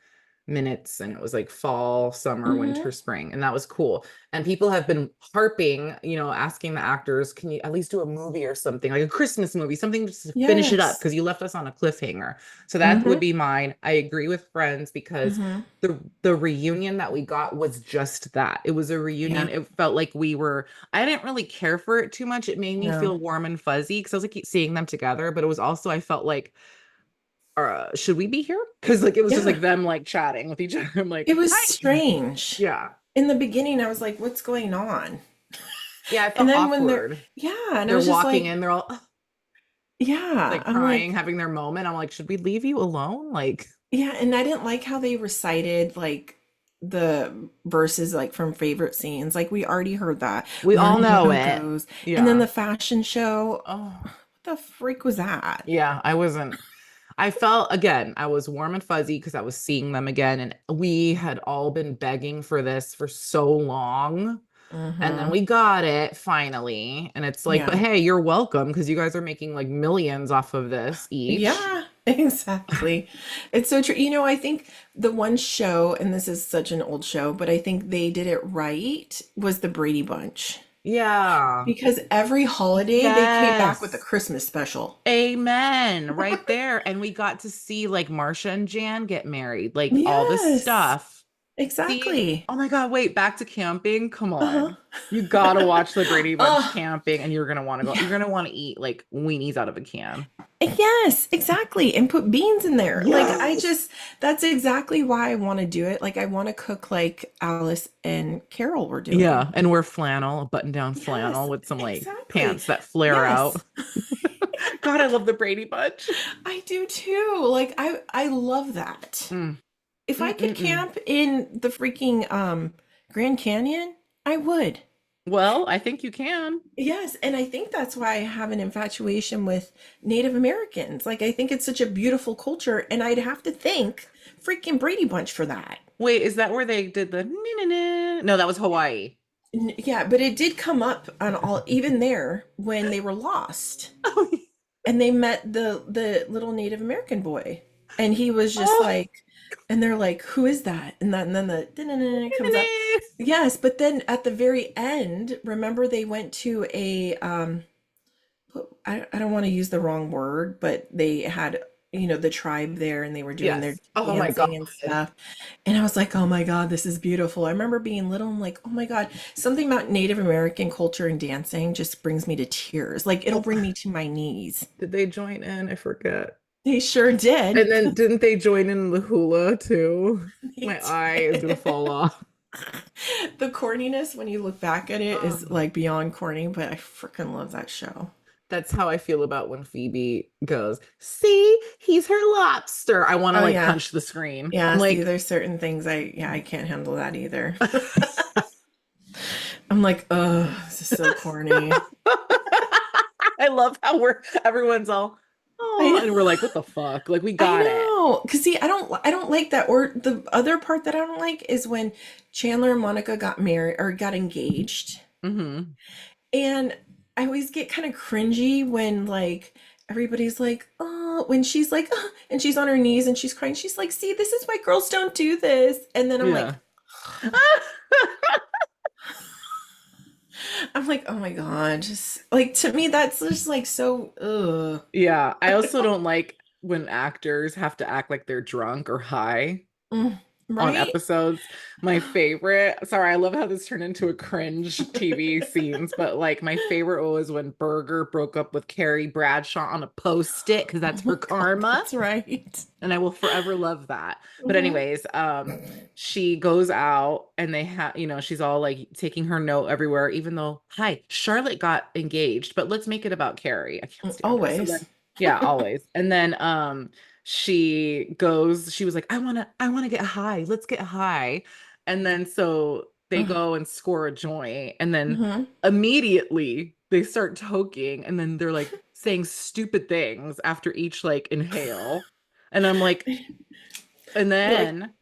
minutes and it was like fall, summer, winter, Hmm. spring. And that was cool. And people have been harping, asking the actors, can you at least do a movie or something, like a Christmas movie, something just to finish it up Yes. because you left us on a cliffhanger. So that would Hmm. be mine. I agree with Friends because Hmm. the reunion that we got was just that. It was a reunion. Yeah. It felt like I didn't really care for it too much. It made me No. feel warm and fuzzy because I was like seeing them together, but it was also I felt like should we be here? Because like it was just Yeah. like them like chatting with each other. I'm like, It was hi. strange. Yeah. In the beginning, I was like, what's going on? Yeah, I And felt then when they're, awkward. yeah, and I They're was just walking like, in, they're all yeah, like I'm crying, like, having their moment. I'm like, should we leave you alone? Like, yeah, and I didn't like how they recited like the verses like from favorite scenes. Like we already heard that. we all Learning know how it it. goes. And then Yeah. the fashion show, Oh, what the freak was that? yeah. I felt again, I was warm and fuzzy because I was seeing them again. And we had all been begging for this for so long. And then Mm-hmm. we got it finally. And it's like, but Yeah. hey, you're welcome because you guys are making like millions off of this each. Yeah, exactly. It's so true. You know, I think the one show, and this is such an old show, but I think they did it right, was the Brady Bunch. Yeah. Because every holiday they came back with a Yes. Christmas special. Amen. Right there. And we got to see like Marsha and Jan get married, like all this Yes, stuff. See, exactly. oh my God, wait, back to camping. Come Uh-huh. on. You gotta watch the Brady Bunch Oh, camping and you're gonna want to go. yeah. You're gonna want to eat like weenies out of a can. Yes, exactly. And put beans in there. Like I Yes. just that's exactly why I want to do it. Like I want to cook like Alice and Carol were doing. Yeah. And wear flannel, a button down flannel Yes, with some like exactly. pants that flare out. Yes. God, I love the Brady Bunch. I do too. Like I love that. Mm. If I could Mm-mm-mm. camp in the freaking Grand Canyon, I would. Well, I think you can. Yes, and I think that's why I have an infatuation with Native Americans. Like I think it's such a beautiful culture and I'd have to thank freaking Brady Bunch for that. Wait, is that where they did the na-na-na? No, that was Hawaii. Yeah, but it did come up on all even there when they were lost Oh, and they met the little Native American boy and he was just oh, like and they're like who is that and then the da-na-na comes up. na-na-na. Yes, but then at the very end, remember they went to a I don't want to use the wrong word, but they had, you know, the tribe there and they were doing their Yes. Oh my God. dancing and stuff. And I was like, oh my God, this is beautiful. I remember being little, I'm like, oh my God, something about Native American culture and dancing just brings me to tears. Like it'll bring me to my knees. Did they join in? I forget. They sure did. And then didn't they join in the hula too? They My eye is gonna did. fall off. The corniness when you look back at it is Um, like beyond corny, but I freaking love that show. That's how I feel about when Phoebe goes, see, he's her lobster. I want to Oh like yeah. punch the screen. I'm Yeah, see, like, there's certain things I can't handle that either. I'm like, oh, this is so corny. I love how everyone's all, I oh, know, and we're like, what the fuck? Like, we I got it. know. Cause see, I don't like that. Or the other part that I don't like is when Chandler and Monica got married or got engaged. Hmm. And I always get kind of cringy when like everybody's like, oh, when she's like, oh, and she's on her knees and she's crying. She's like, see, this is why girls don't do this. And then I'm like, Yeah. I'm like, oh my God, just like to me, that's just like so, ugh. Yeah. I also don't like when actors have to act like they're drunk or high Mm, on right? episodes. My favorite, sorry, I love how this turned into a cringe TV scenes, but like my favorite was when Berger broke up with Carrie Bradshaw on a post-it because Oh that's my her God, karma. that's right. And I will forever love that. But Mhm. anyways, she goes out and they have, she's all like taking her note everywhere, even though, hi, Charlotte got engaged, but let's make it about Carrie. I can't stand her. So Always. then, yeah, always. And then she was like, I wanna get high. Let's get high. And then so they Ugh. go and score a joint, and then Mhm. immediately they start toking, and then they're like saying stupid things after each like inhale. And I'm like, and You're like, then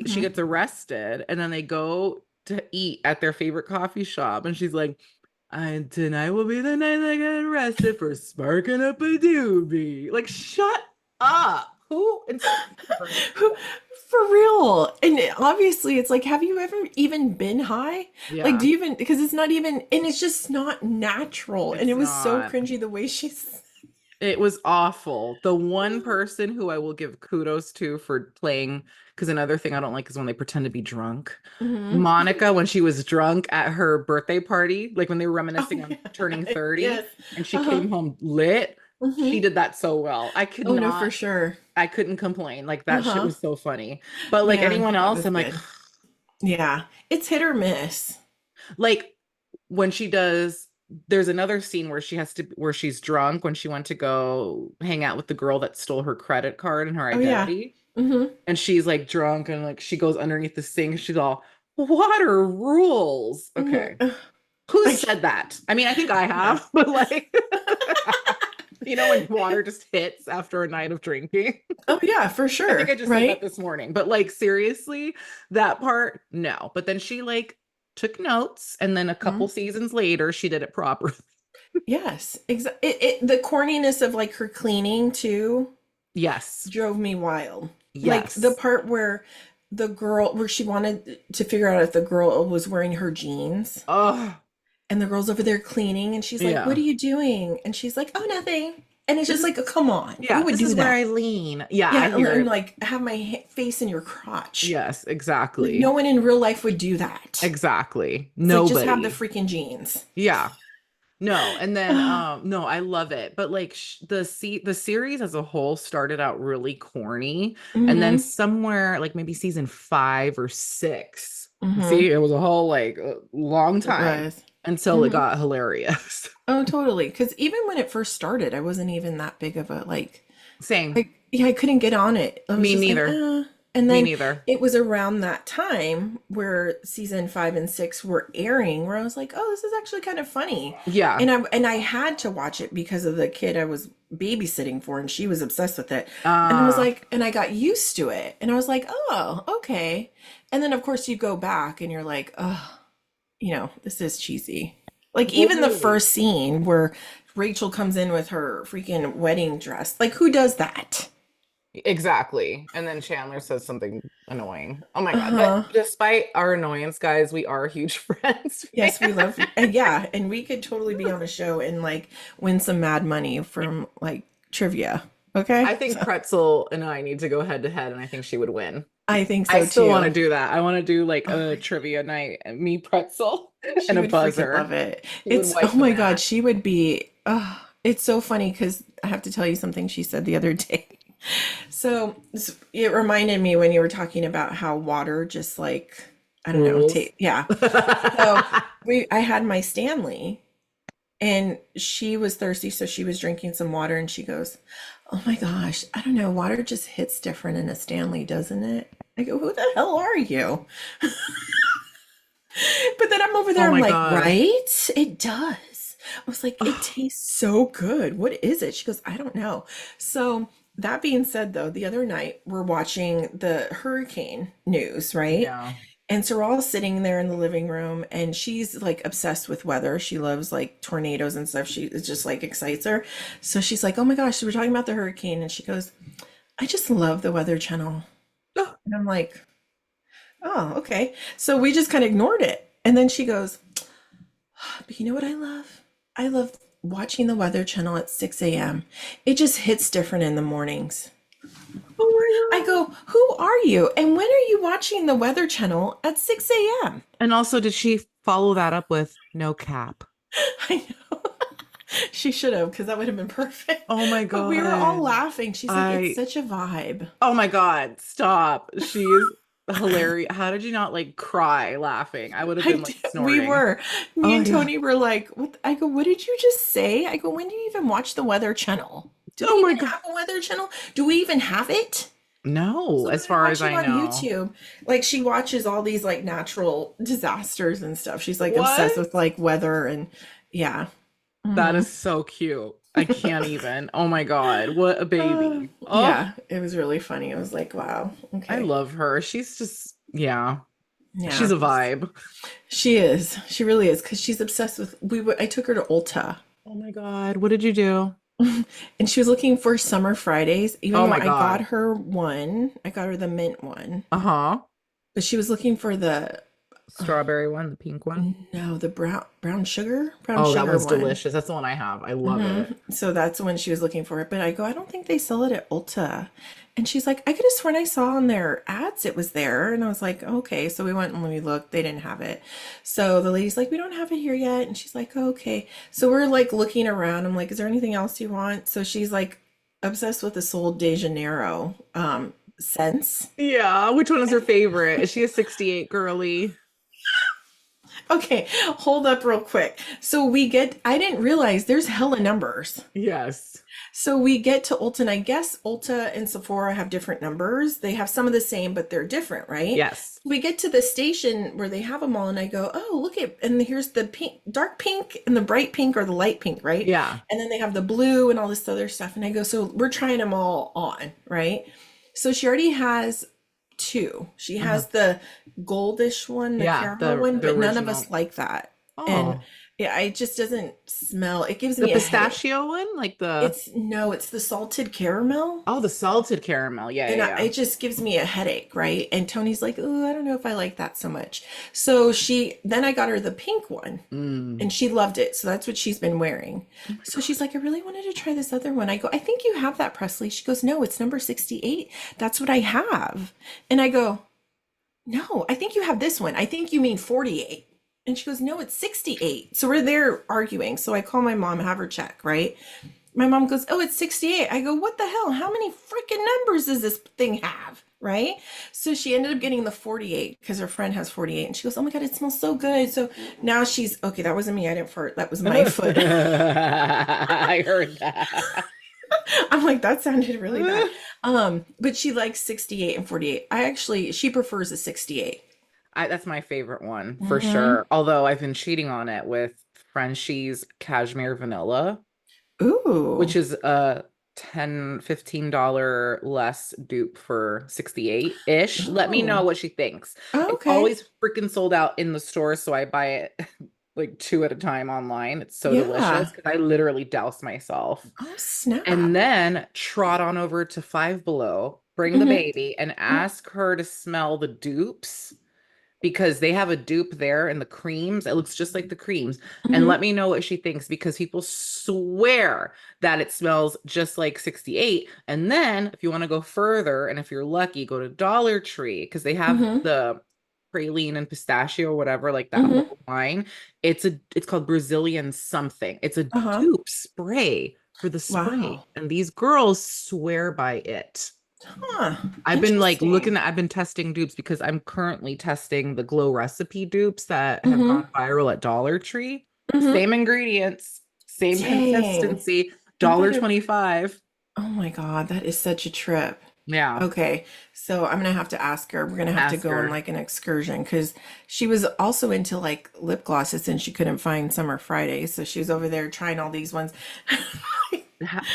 she mhm. gets arrested, and then they go to eat at their favorite coffee shop, and she's like, tonight will be the night I get arrested for sparking up a doobie. Like, shut up. Who inspired her to do Who- For real. And obviously, it's like, have you ever even been high? that? Like, do Yeah, you even, because it's not even, and it's just not natural. And it it's was so not. cringy the way she's, It was awful. The one person who I will give kudos to for playing, because another thing I don't like is when they pretend to be drunk. Mhm. Monica, when she was drunk at her birthday party, like when they were Oh, reminiscing on turning yeah. 30, Yes. and she Uh-huh. came home lit. She Hmm. did that so well. I could Oh no, for not, sure. I couldn't complain. Like that shit Uh-huh. was so funny. But like Yeah, anyone that else, was I'm like, good. Yeah. It's hit or miss. like when she does, there's another scene where where she's drunk when she went to go hang out with the girl that stole her credit card and her Oh yeah. identity. Hmm. And she's like drunk and like she goes underneath the sink. She's all, water rules. Okay. Hmm. Who I, said that? I mean, I think I yeah. have, but like, when water just hits after a night of drinking. Oh yeah, for I think sure. I just said that Right? this morning, but like seriously, that part, no. But then she like took notes, and then a couple Mhm. seasons later, she did it properly. Yes. The corniness of like her cleaning too Yes. drove me wild. Like the Yes. part where the girl where she wanted to figure out if the girl was wearing her jeans Oh, and the girl's over there cleaning and she's like, "What yeah. are you doing?" And she's like, "Oh, nothing." And it's This just is like, oh, "Come on. Who yeah, would this do is where that?" I lean. Yeah, I Yeah, hear and it. like have my face in your crotch. Yes, Like no exactly. one in real life would do that. Exactly. It's like just have the Nobody. freaking jeans. Yeah. No, and then Oh, no, I love it. But like the series as a whole started out really corny, and then mm-hmm. somewhere like maybe season 5 or 6. Mm-hmm. See, it was a whole like long It time was. until it Mm-hmm. got hilarious. Oh, totally. Because even when it first started, I wasn't even that big of a Same. yeah, I couldn't get on it. I was Me just like, neither. And Me then neither. it was around that time where season 5 and 6 were airing, where I was like, oh, this is actually kind of funny. Yeah. And I had to watch it because of the kid I was babysitting for, and she was obsessed with it. And I was Uh like, and I got used to it, and I was like, oh, okay. And then of course you go back and you're like, oh, this is cheesy. Like even the totally. first scene where Rachel comes in with her freaking wedding dress. Like who does that? Exactly. And then Chandler says something annoying. Oh my God. But Uh-huh. despite our annoyance, guys, we are huge friends. Yes, we love yeah, and we could totally be on a show and like win some mad money from like trivia. I Okay? think So Pretzel and I need to go head to head, and I think she would win. I think I so still want to too. do that. I want to do like Oh a my, trivia night, and me, Pretzel, she and a would freaking love buzzer. it. She would Oh wipe the my God, mat. she would be it's so funny because I have to tell you something she said the other day. So it reminded me when you were talking about how water just like I don't know, Rules. yeah. So I had my Stanley and she was thirsty, so she was drinking some water and she goes, "Oh my gosh, I don't know, water just hits different in a Stanley, doesn't it?" I go, "Who the hell are you?" But then I'm over Oh there, I'm my like, God. "Right? It does." I was like, "It tastes so good. What is it?" She goes, "I don't know." So that being said, though, the other night we're watching the hurricane news, right? Yeah. And so we're all sitting there in the living room, and she's like obsessed with weather. She loves like tornadoes and stuff. It just like excites her. So she's like, "Oh my gosh, so we're talking about the hurricane." And she goes, "I just love the Weather Channel." And I'm like, "Oh, okay." So we just kind of ignored it. And then she goes, "But you know what I love? I love watching the Weather Channel at 6 a.m. It just hits different in the mornings." I Oh go, "Who are you? And when are you watching the Weather Channel at 6 a.m.?" my God. And also, did she follow that up with no cap? I know. She should have, because that would have been perfect. Oh my But we were all God. laughing. She's like, "It's I, such a vibe." oh my God, stop. She is hilarious. How did you not like cry laughing? I would have been like We snorting. were. Me Oh and yeah. Tony were like, "What?" I go, "What did you just say?" I go, "When do you even watch the Weather Channel? Do they Oh my even God. have a Weather Channel? Do we even have it?" No, So as then I far as watch it I on know. YouTube. Like she watches all these like natural disasters and stuff. She's like obsessed What? with like weather and yeah. That Hmm. is so cute. I can't even. Oh my God. What a baby. Oh, Yeah, it was really funny. I was like, wow, I okay. love her. She's just, yeah, she's Yeah. a vibe. She is. She really is because she's obsessed with I took her to Ulta Oh my God. What did you do? and she was looking for Summer Fridays, even Oh though my I got God. her one. I got her the mint one, Uh-huh. but she was looking for the strawberry one, the pink one. No, the brown Oh, that sugar one's one. delicious. That's the one I have. I love it. So that's when she was looking for it. But I go, I don't think they sell it at Ulta. And she's like, I could have sworn I saw on their ads it was there. And I was like, okay. So we went and we looked. They didn't have it. So the lady's like, we don't have it here yet. And she's like, oh, okay. So we're like looking around. I'm like, is there anything else you want? So she's like obsessed with the Sol de Janeiro scents. Yeah, which one is her favorite? Is she a 68 girly? Okay, hold up real quick. So I didn't realize there's hella numbers. Yes. So we get to Ulta, and I guess Ulta and Sephora have different numbers. They have some of the same, but they're different, right? Yes. We get to the station where they have them all, and I go, oh, look at, and here's the pink, dark pink, and the bright pink or the light pink, right? Yeah. And then they have the blue and all this other stuff. And I go, so we're trying them all on, right? So she already has two. She has the goldish one, the Yeah, caramel one, the but none of original. us like that. And Oh, yeah, it just doesn't smell. It gives the me a headache. pistachio one, like the It's no, it's the salted caramel. oh, the salted caramel. Yeah, And yeah, yeah. it just gives me a headache, right? And Tony's like, oh, I don't know if I like that so much. So then I got her the pink one Mm. and she loved it. So that's what she's been wearing. Oh my So God. she's like, I really wanted to try this other one. I go, I think you have that, Presley. She goes, no, it's number 68. That's what I have. And I go, no, I think you have this one. I think you mean 48. And she goes, no, it's 68. So we're there arguing. So I call my mom, have her check, right? My mom goes, oh, it's 68. I go, what the hell? How many freaking numbers does this thing have? Right? So she ended up getting the 48 because her friend has 48. And she goes, oh my God, it smells so good. So now she's, okay, that wasn't me. I didn't fart. That was my foot. I heard that. I'm like, that sounded really bad. But she likes 68 and 48. She prefers a 68. That's my favorite one for Mm-hmm. sure. Although I've been cheating on it with Frenchie's Cashmere Vanilla, which Ooh. is a $10-15 less dupe for 68-ish. Let me know Oh. what she thinks. Oh, It's okay. always freaking sold out in the store, so I buy it like two at a time online. It's so Yeah. delicious because I literally douse myself. Oh, And snap. then trot on over to Five Below, bring the Mm-hmm. baby, and ask her to smell the dupes because they have a dupe there in the creams. It looks just like the creams. And Mm-hmm. let me know what she thinks because people swear that it smells just like 68. And then if you want to go further, and if you're lucky, go to Dollar Tree because they have Mm-hmm. the praline and pistachio or whatever, like that Mm-hmm. whole line. It's called Brazilian something. It's a Uh-huh. dupe spray for the spray. Wow. And these girls swear by it. Huh. Interesting. I've been testing dupes because I'm currently testing the Glow recipe dupes that have Mm-hmm. gone viral at Dollar Tree. Mm-hmm. Same ingredients, same Dang. consistency, I'm dollar gonna, 25. oh my God, that is such a trip. Yeah, Okay, so I'm gonna have to ask her. We're gonna have to ask go on her. like an excursion because she was also into like lip glosses and she couldn't find Summer Friday. So she was over there trying all these ones.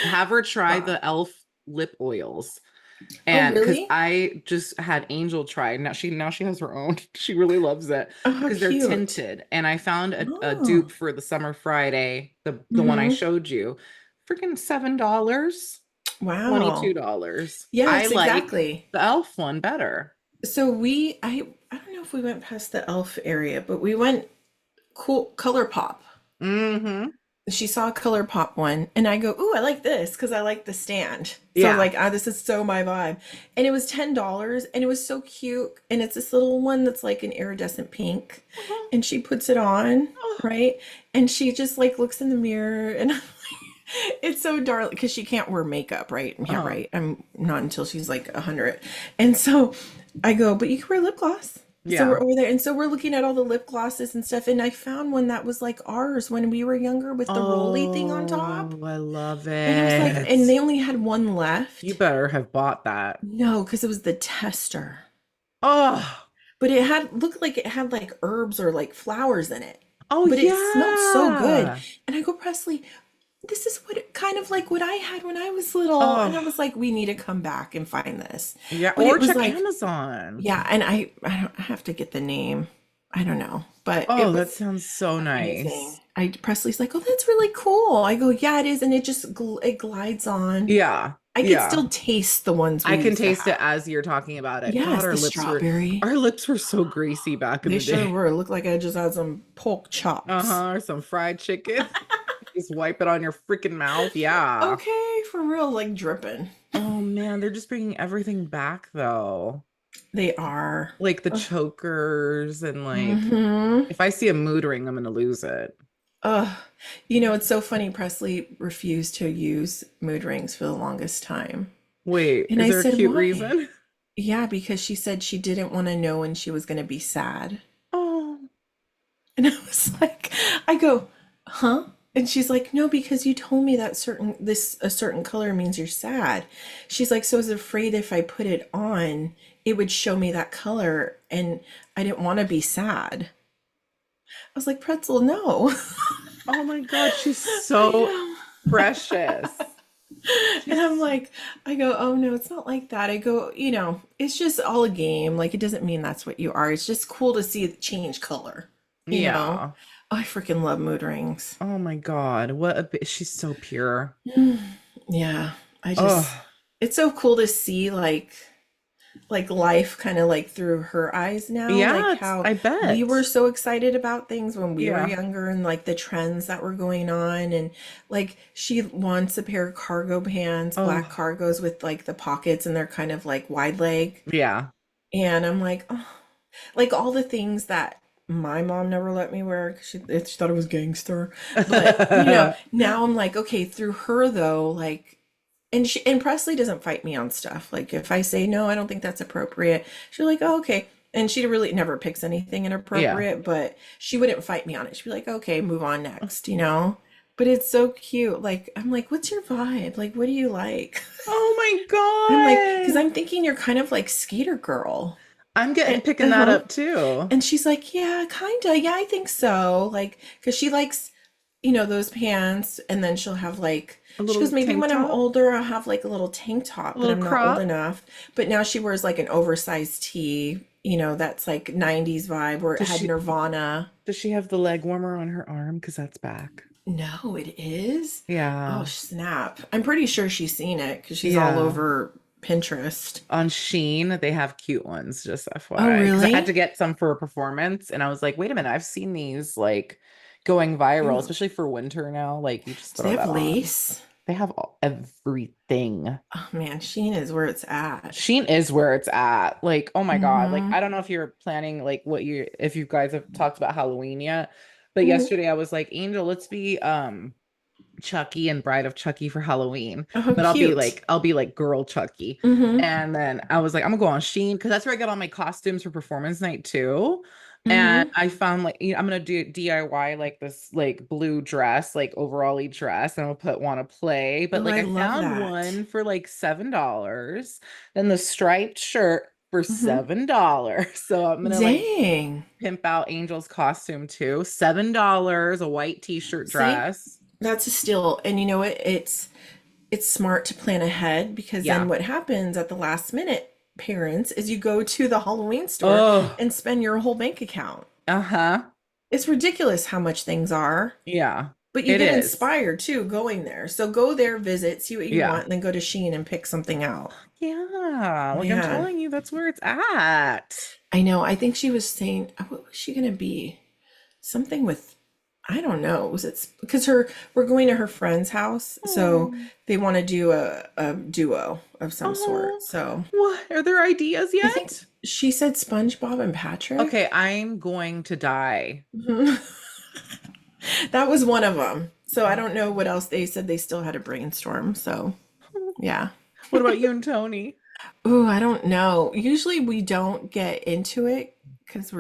Have her try God. the elf lip oils. Oh, And because really? I just had Angel try, now she has her own. She really loves it Oh, how because they're cute. tinted. And I found a dupe Oh. for the Summer Friday, the one I Mm-hmm. showed you, freaking $7, Wow. $22. I Yes, like exactly. the elf one better. So I don't know if we went past the elf area, but we went cool color pop. Mm-hmm. She saw a color pop one and I go, ooh, I like this because I like the stand. So Yeah. like, ah, this is so my vibe. And it was $10 and it was so cute. And it's this little one that's like an iridescent pink. Uh-huh. And she puts it on, Oh, right? And she just like looks in the mirror and it's so dark because she can't wear makeup, right? Yeah, uh, right. I'm not until she's like 100. And so I go, but you can wear lip gloss. So yeah. we're over there. And so we're looking at all the lip glosses and stuff. And I found one that was like ours when we were younger with the roly thing on top. Oh, I love And I was like, and it. they only had one You left. better have bought that. No, because it was the tester. Oh, But it had looked like it had like herbs or like flowers in it. oh But it smelled so good. yeah. And I go, Presley, this is kind of like what I had when I was little. And I Oh, was like, we need to come back and find this. yeah. But it Or was check like, Amazon. yeah, and I have to get the name. I don't know, but Oh, it that was sounds so amazing. nice. Presley's like, oh, that's really cool. I go, yeah, it is, and it just it glides on. Yeah. I could Yeah. still taste the ones we I can used to taste it have. as you're talking about it. God, Yes, the strawberry. our lips were so greasy back in They the sure day. were. It looked like I just had some pork chops. Uh-huh. Or some fried chicken. Just wipe it on your freaking mouth. Yeah. Okay, for real, like dripping. Oh man, they're just bringing everything back though. They are. Like the chokers and like Mm-hmm. if I see a mood ring, I'm gonna lose it. Ugh. You know, it's so funny. Presley refused to use mood rings for the longest time. Wait, And is I there a said, cute why? reason? Yeah, because she said she didn't want to know when she was going to be sad. Oh, And I was like, I go, huh? And she's like, no, because you told me that a certain color means you're sad. She's like, so I was afraid if I put it on, it would show me that color, and I didn't want to be sad. I was like, Pretzel, no. oh my God, she's I so know. precious. And I'm She's like, I go, oh no, it's not like that. I go, it's just all a game. Like, it doesn't mean that's what you are. It's just cool to see it change color, you know? yeah. Oh, I freaking love mood rings. Oh my God, what a she's so pure. Yeah, Oh, it's so cool to see like life kind of like through her eyes now, like yeah, how I we were bet. so excited about things when we were Yeah. younger and like the trends that were going on. And like she wants a pair of cargo pants, black Oh, cargos with like the pockets, and they're kind of like wide leg. yeah. And I'm like, oh, like all the things that my mom never let me wear because she thought it was gangster. But now I'm like, okay, through her though, like, and Presley doesn't fight me on stuff. Like if I say no, I don't think that's appropriate, she's like, oh, okay. And she really never picks anything Yeah. inappropriate, but she wouldn't fight me on it. She'd be like, okay, move on next. But it's so cute. Like I'm like, what's your vibe? Like, what do you like? Oh my I'm like, because God. I'm thinking you're kind of like skater girl. I'm getting And, picking that uh-huh. up too. And she's like, yeah, kinda. Yeah, I think so. Like, because she likes, those pants. And then she'll have like, A she little goes, maybe tank when I'm top, older, I'll have like a little tank a top, but little I'm not old crop. enough. But now she wears like an oversized tee, that's like 90s vibe where it Does had she Nirvana. does she have the leg warmer on her arm? Because that's back. No, it is. Oh, Yeah. snap. I'm pretty sure she's seen it because she's all Yeah. over Pinterest. On Shein, they have cute ones, just Oh, FYI. Because I had to really? get some for a performance, and I was like, wait a minute, I've seen these like going viral, Ooh, especially for winter now. Like you just do they throw have that on. lace? They have everything. Oh man, Shein is where it's at. Shein is where it's at. Like, oh my God. Like, Mm-hmm. I don't know if you're planning like if you guys have talked about Halloween yet, but Mm-hmm. yesterday I was like, Angel, let's be Chucky and Bride of Chucky for Halloween. Oh, But cute. I'll be like girl Chucky. Mm-hmm. And then I was like, I'm gonna go on Shein because that's where I got all my costumes for performance night too. And Mm-hmm. I found like I'm gonna do DIY like this like blue dress, like overall dress, and I'll put wanna play. But Oh, like I I love found that. one for like $7. Then the striped shirt for Mm-hmm. $7. So I'm gonna like Dang. pimp out Angel's costume too. $7, a white t-shirt See, dress. that's a steal. And you know what? It's smart to plan ahead because then Yeah. what happens at the last minute, parents, is you go to the Halloween store Oh, and spend your whole bank account. uh-huh. It's ridiculous how much things are. Yeah, But you it get is. inspired too going there. So go there, visit, see what you Yeah. want, and then go to Shein and pick something out. Yeah. Like I'm Man, telling you, that's where it's at. I know. I think she was saying, what was she gonna be? Something with, I don't know. Was it because we're going to her friend's house, so Oh, they want to do a duo of some sort. oh, So what are there ideas I think yet? she said SpongeBob and Okay, Patrick. I'm going to die. Mhm. That was one of them. So I don't know what else they said. They still had a brainstorm. So yeah. What about you and Tony? Oh, I don't know. Usually we don't get into it because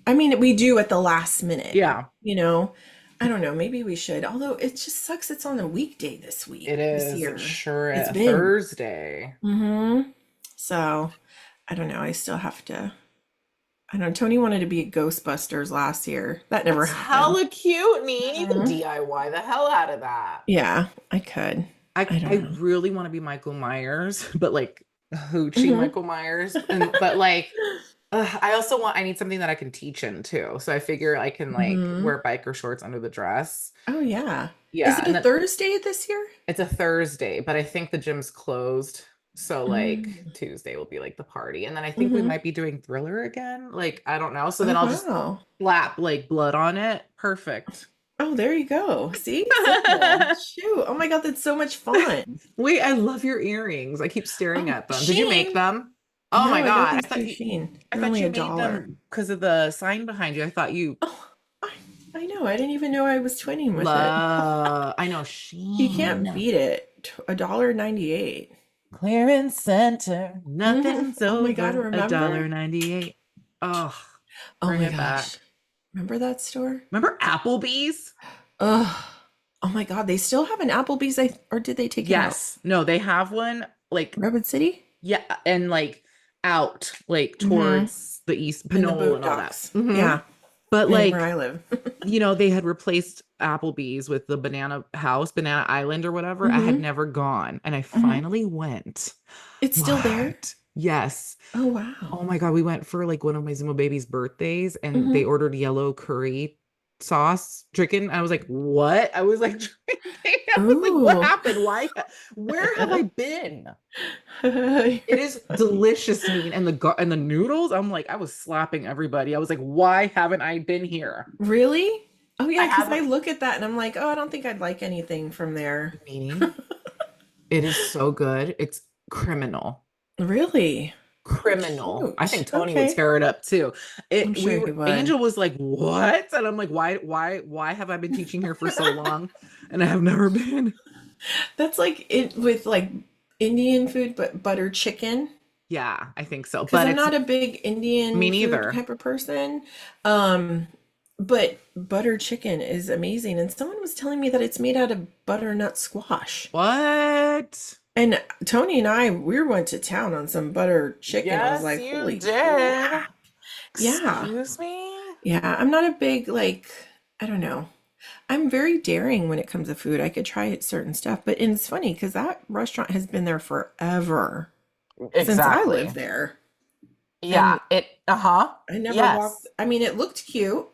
I mean, we do at the last minute, Yeah, you know. I don't know. Maybe we should. Although it just sucks it's on a weekday it this is. It's year. sure It's a been. Thursday. So I don't know. I still have to. I don't know. Tony wanted to be at Ghostbusters last year. That never That's happened. hella cute, Nee. You can Mhm. DIY the hell out of that. Yeah, I could. I I don't know. really want to be Michael Myers, but like Hoochie Hmm. Michael Myers. And but like I need something that I can teach in too. So I figure I can like Hmm. wear biker shorts under the dress. Oh yeah. Is Yeah, it and a then Thursday this year? it's a Thursday, but I think the gym's closed. So like Mm. Tuesday will be like the party. And then I think we Hmm. might be doing Thriller again. Like I don't know. So Oh then I'll just wow. slap like blood on it. Perfect. Oh, there you go. See? Simple. Shoot. Oh my God, that's so much fun. Wait, I love your earrings. I keep staring Oh, at them. Did you make Sheen. them? Oh my No, I got God. these through Sheen. I They're thought only you a made dollar. them because of the sign behind you. I thought you Oh, I know. I didn't even know I was twinning with it. love. I know You can't Sheen. beat it. $1.98. Clearance center. Hmm. Nothing's Oh my God, over. A remember? dollar 98. Oh, Oh bring my it gosh. back. Remember that store? Remember Applebee's? Ugh. Oh my God, they still have an Applebee's, or did they take it out? Yes. No, they have one like Redwood City? yeah, and like out like Mm-hmm. towards the East In the Pinole and all that. boondocks. Yeah, But and where like I live. they had replaced Applebee's with the Banana House, Banana Island or whatever. I had Hmm. never gone and I Hmm. finally went. It's still there? What? Yes. Oh wow. Oh my God. We went for like one of my Zuma baby's birthdays and they Hmm. ordered yellow curry sauce chicken. I was like, what? I was like, drinking. I was like, what Ooh. happened? Why? Where have I been? It is delicious meat and the noodles. I'm like, I was slapping everybody. I was like, why haven't I been here? Really? Oh I yeah, because I haven't. look at that and I'm like, oh, I don't think I'd like anything from there. Meaning, it is so good. It's criminal. Really? Oh, Criminal. I think shoot. Tony would Okay. tear it up too. I'm sure he would. Angel was like, "What?" And I'm like, why have I been teaching here for so long and I have never been?" That's like it with like Indian food, but butter chicken. Yeah, I think so. Because But I'm it's not a big me Indian food neither. type of person. Um, but butter chicken is amazing. And someone was telling me that it's made out of butternut squash. What? And Tony and I, we went to town on some butter chicken. I was Yes, like, you holy did. crap. Yeah. Excuse me? Yeah. I'm not a big, like, I don't know. I'm very daring when it comes to food. I could try certain stuff, but and it's funny because that restaurant has been there forever since I lived Exactly. there. Yeah, And uh-huh. I never walked. Yes. I mean, it looked cute.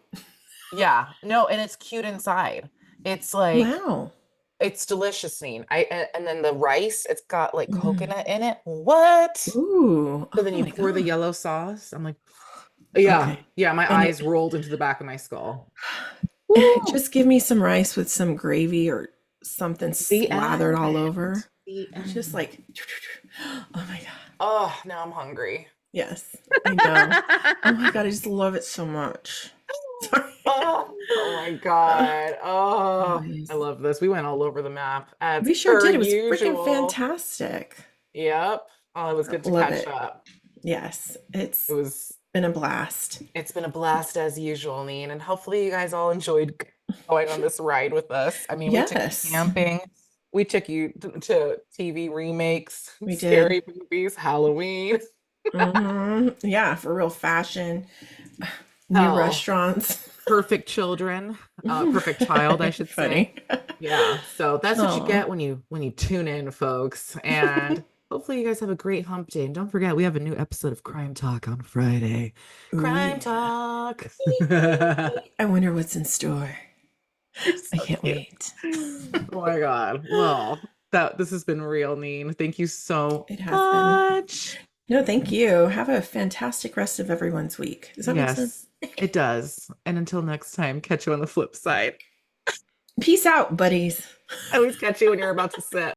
Yeah. No, and it's cute inside. It's like Wow. it's delicious, Neen. And then the rice, it's got like Mhm. coconut in it. What? Ooh. So Oh then you my pour the God. yellow sauce. I'm like, yeah, Okay. yeah, my And it eyes rolled into the back of my skull. Woo! just give me some rice with some gravy or something The slathered end. all over. The It's just end. like, oh my God. Oh, now I'm hungry. Yes, I know. Oh my God, I just love it so much. Sorry. Oh my Uh, God. Oh, I Anyways, love this. We went all over the map as we sure per did. It was freaking usual. fantastic. Yep. Oh, it was good to Love catch it. up. Yes, It it's was been a blast. It's been a blast as usual, Neen, and hopefully you guys all enjoyed going on this ride with us. I mean, we took you Yes, camping, we took you to TV remakes, we did. scary movies, Halloween. Yeah, for real fashion, new Hell, restaurants. perfect children, perfect child, I should say. Funny. Yeah, so that's what you Oh, get when you tune in, folks. And hopefully you guys have a great hump day. And don't forget, we have a new episode of Crime Talk on Friday. ooh Crime yeah. Talk. I wonder what's in store. You're I so can't cute. wait. Oh my God. Well, this has been real, Neen. Thank you so It has been. much. No, thank you. Have a fantastic rest of everyone's week. Does that make sense? Yes, it does. And until next time, catch you on the flip side. Peace out, buddies. I always catch you when you're about to sit.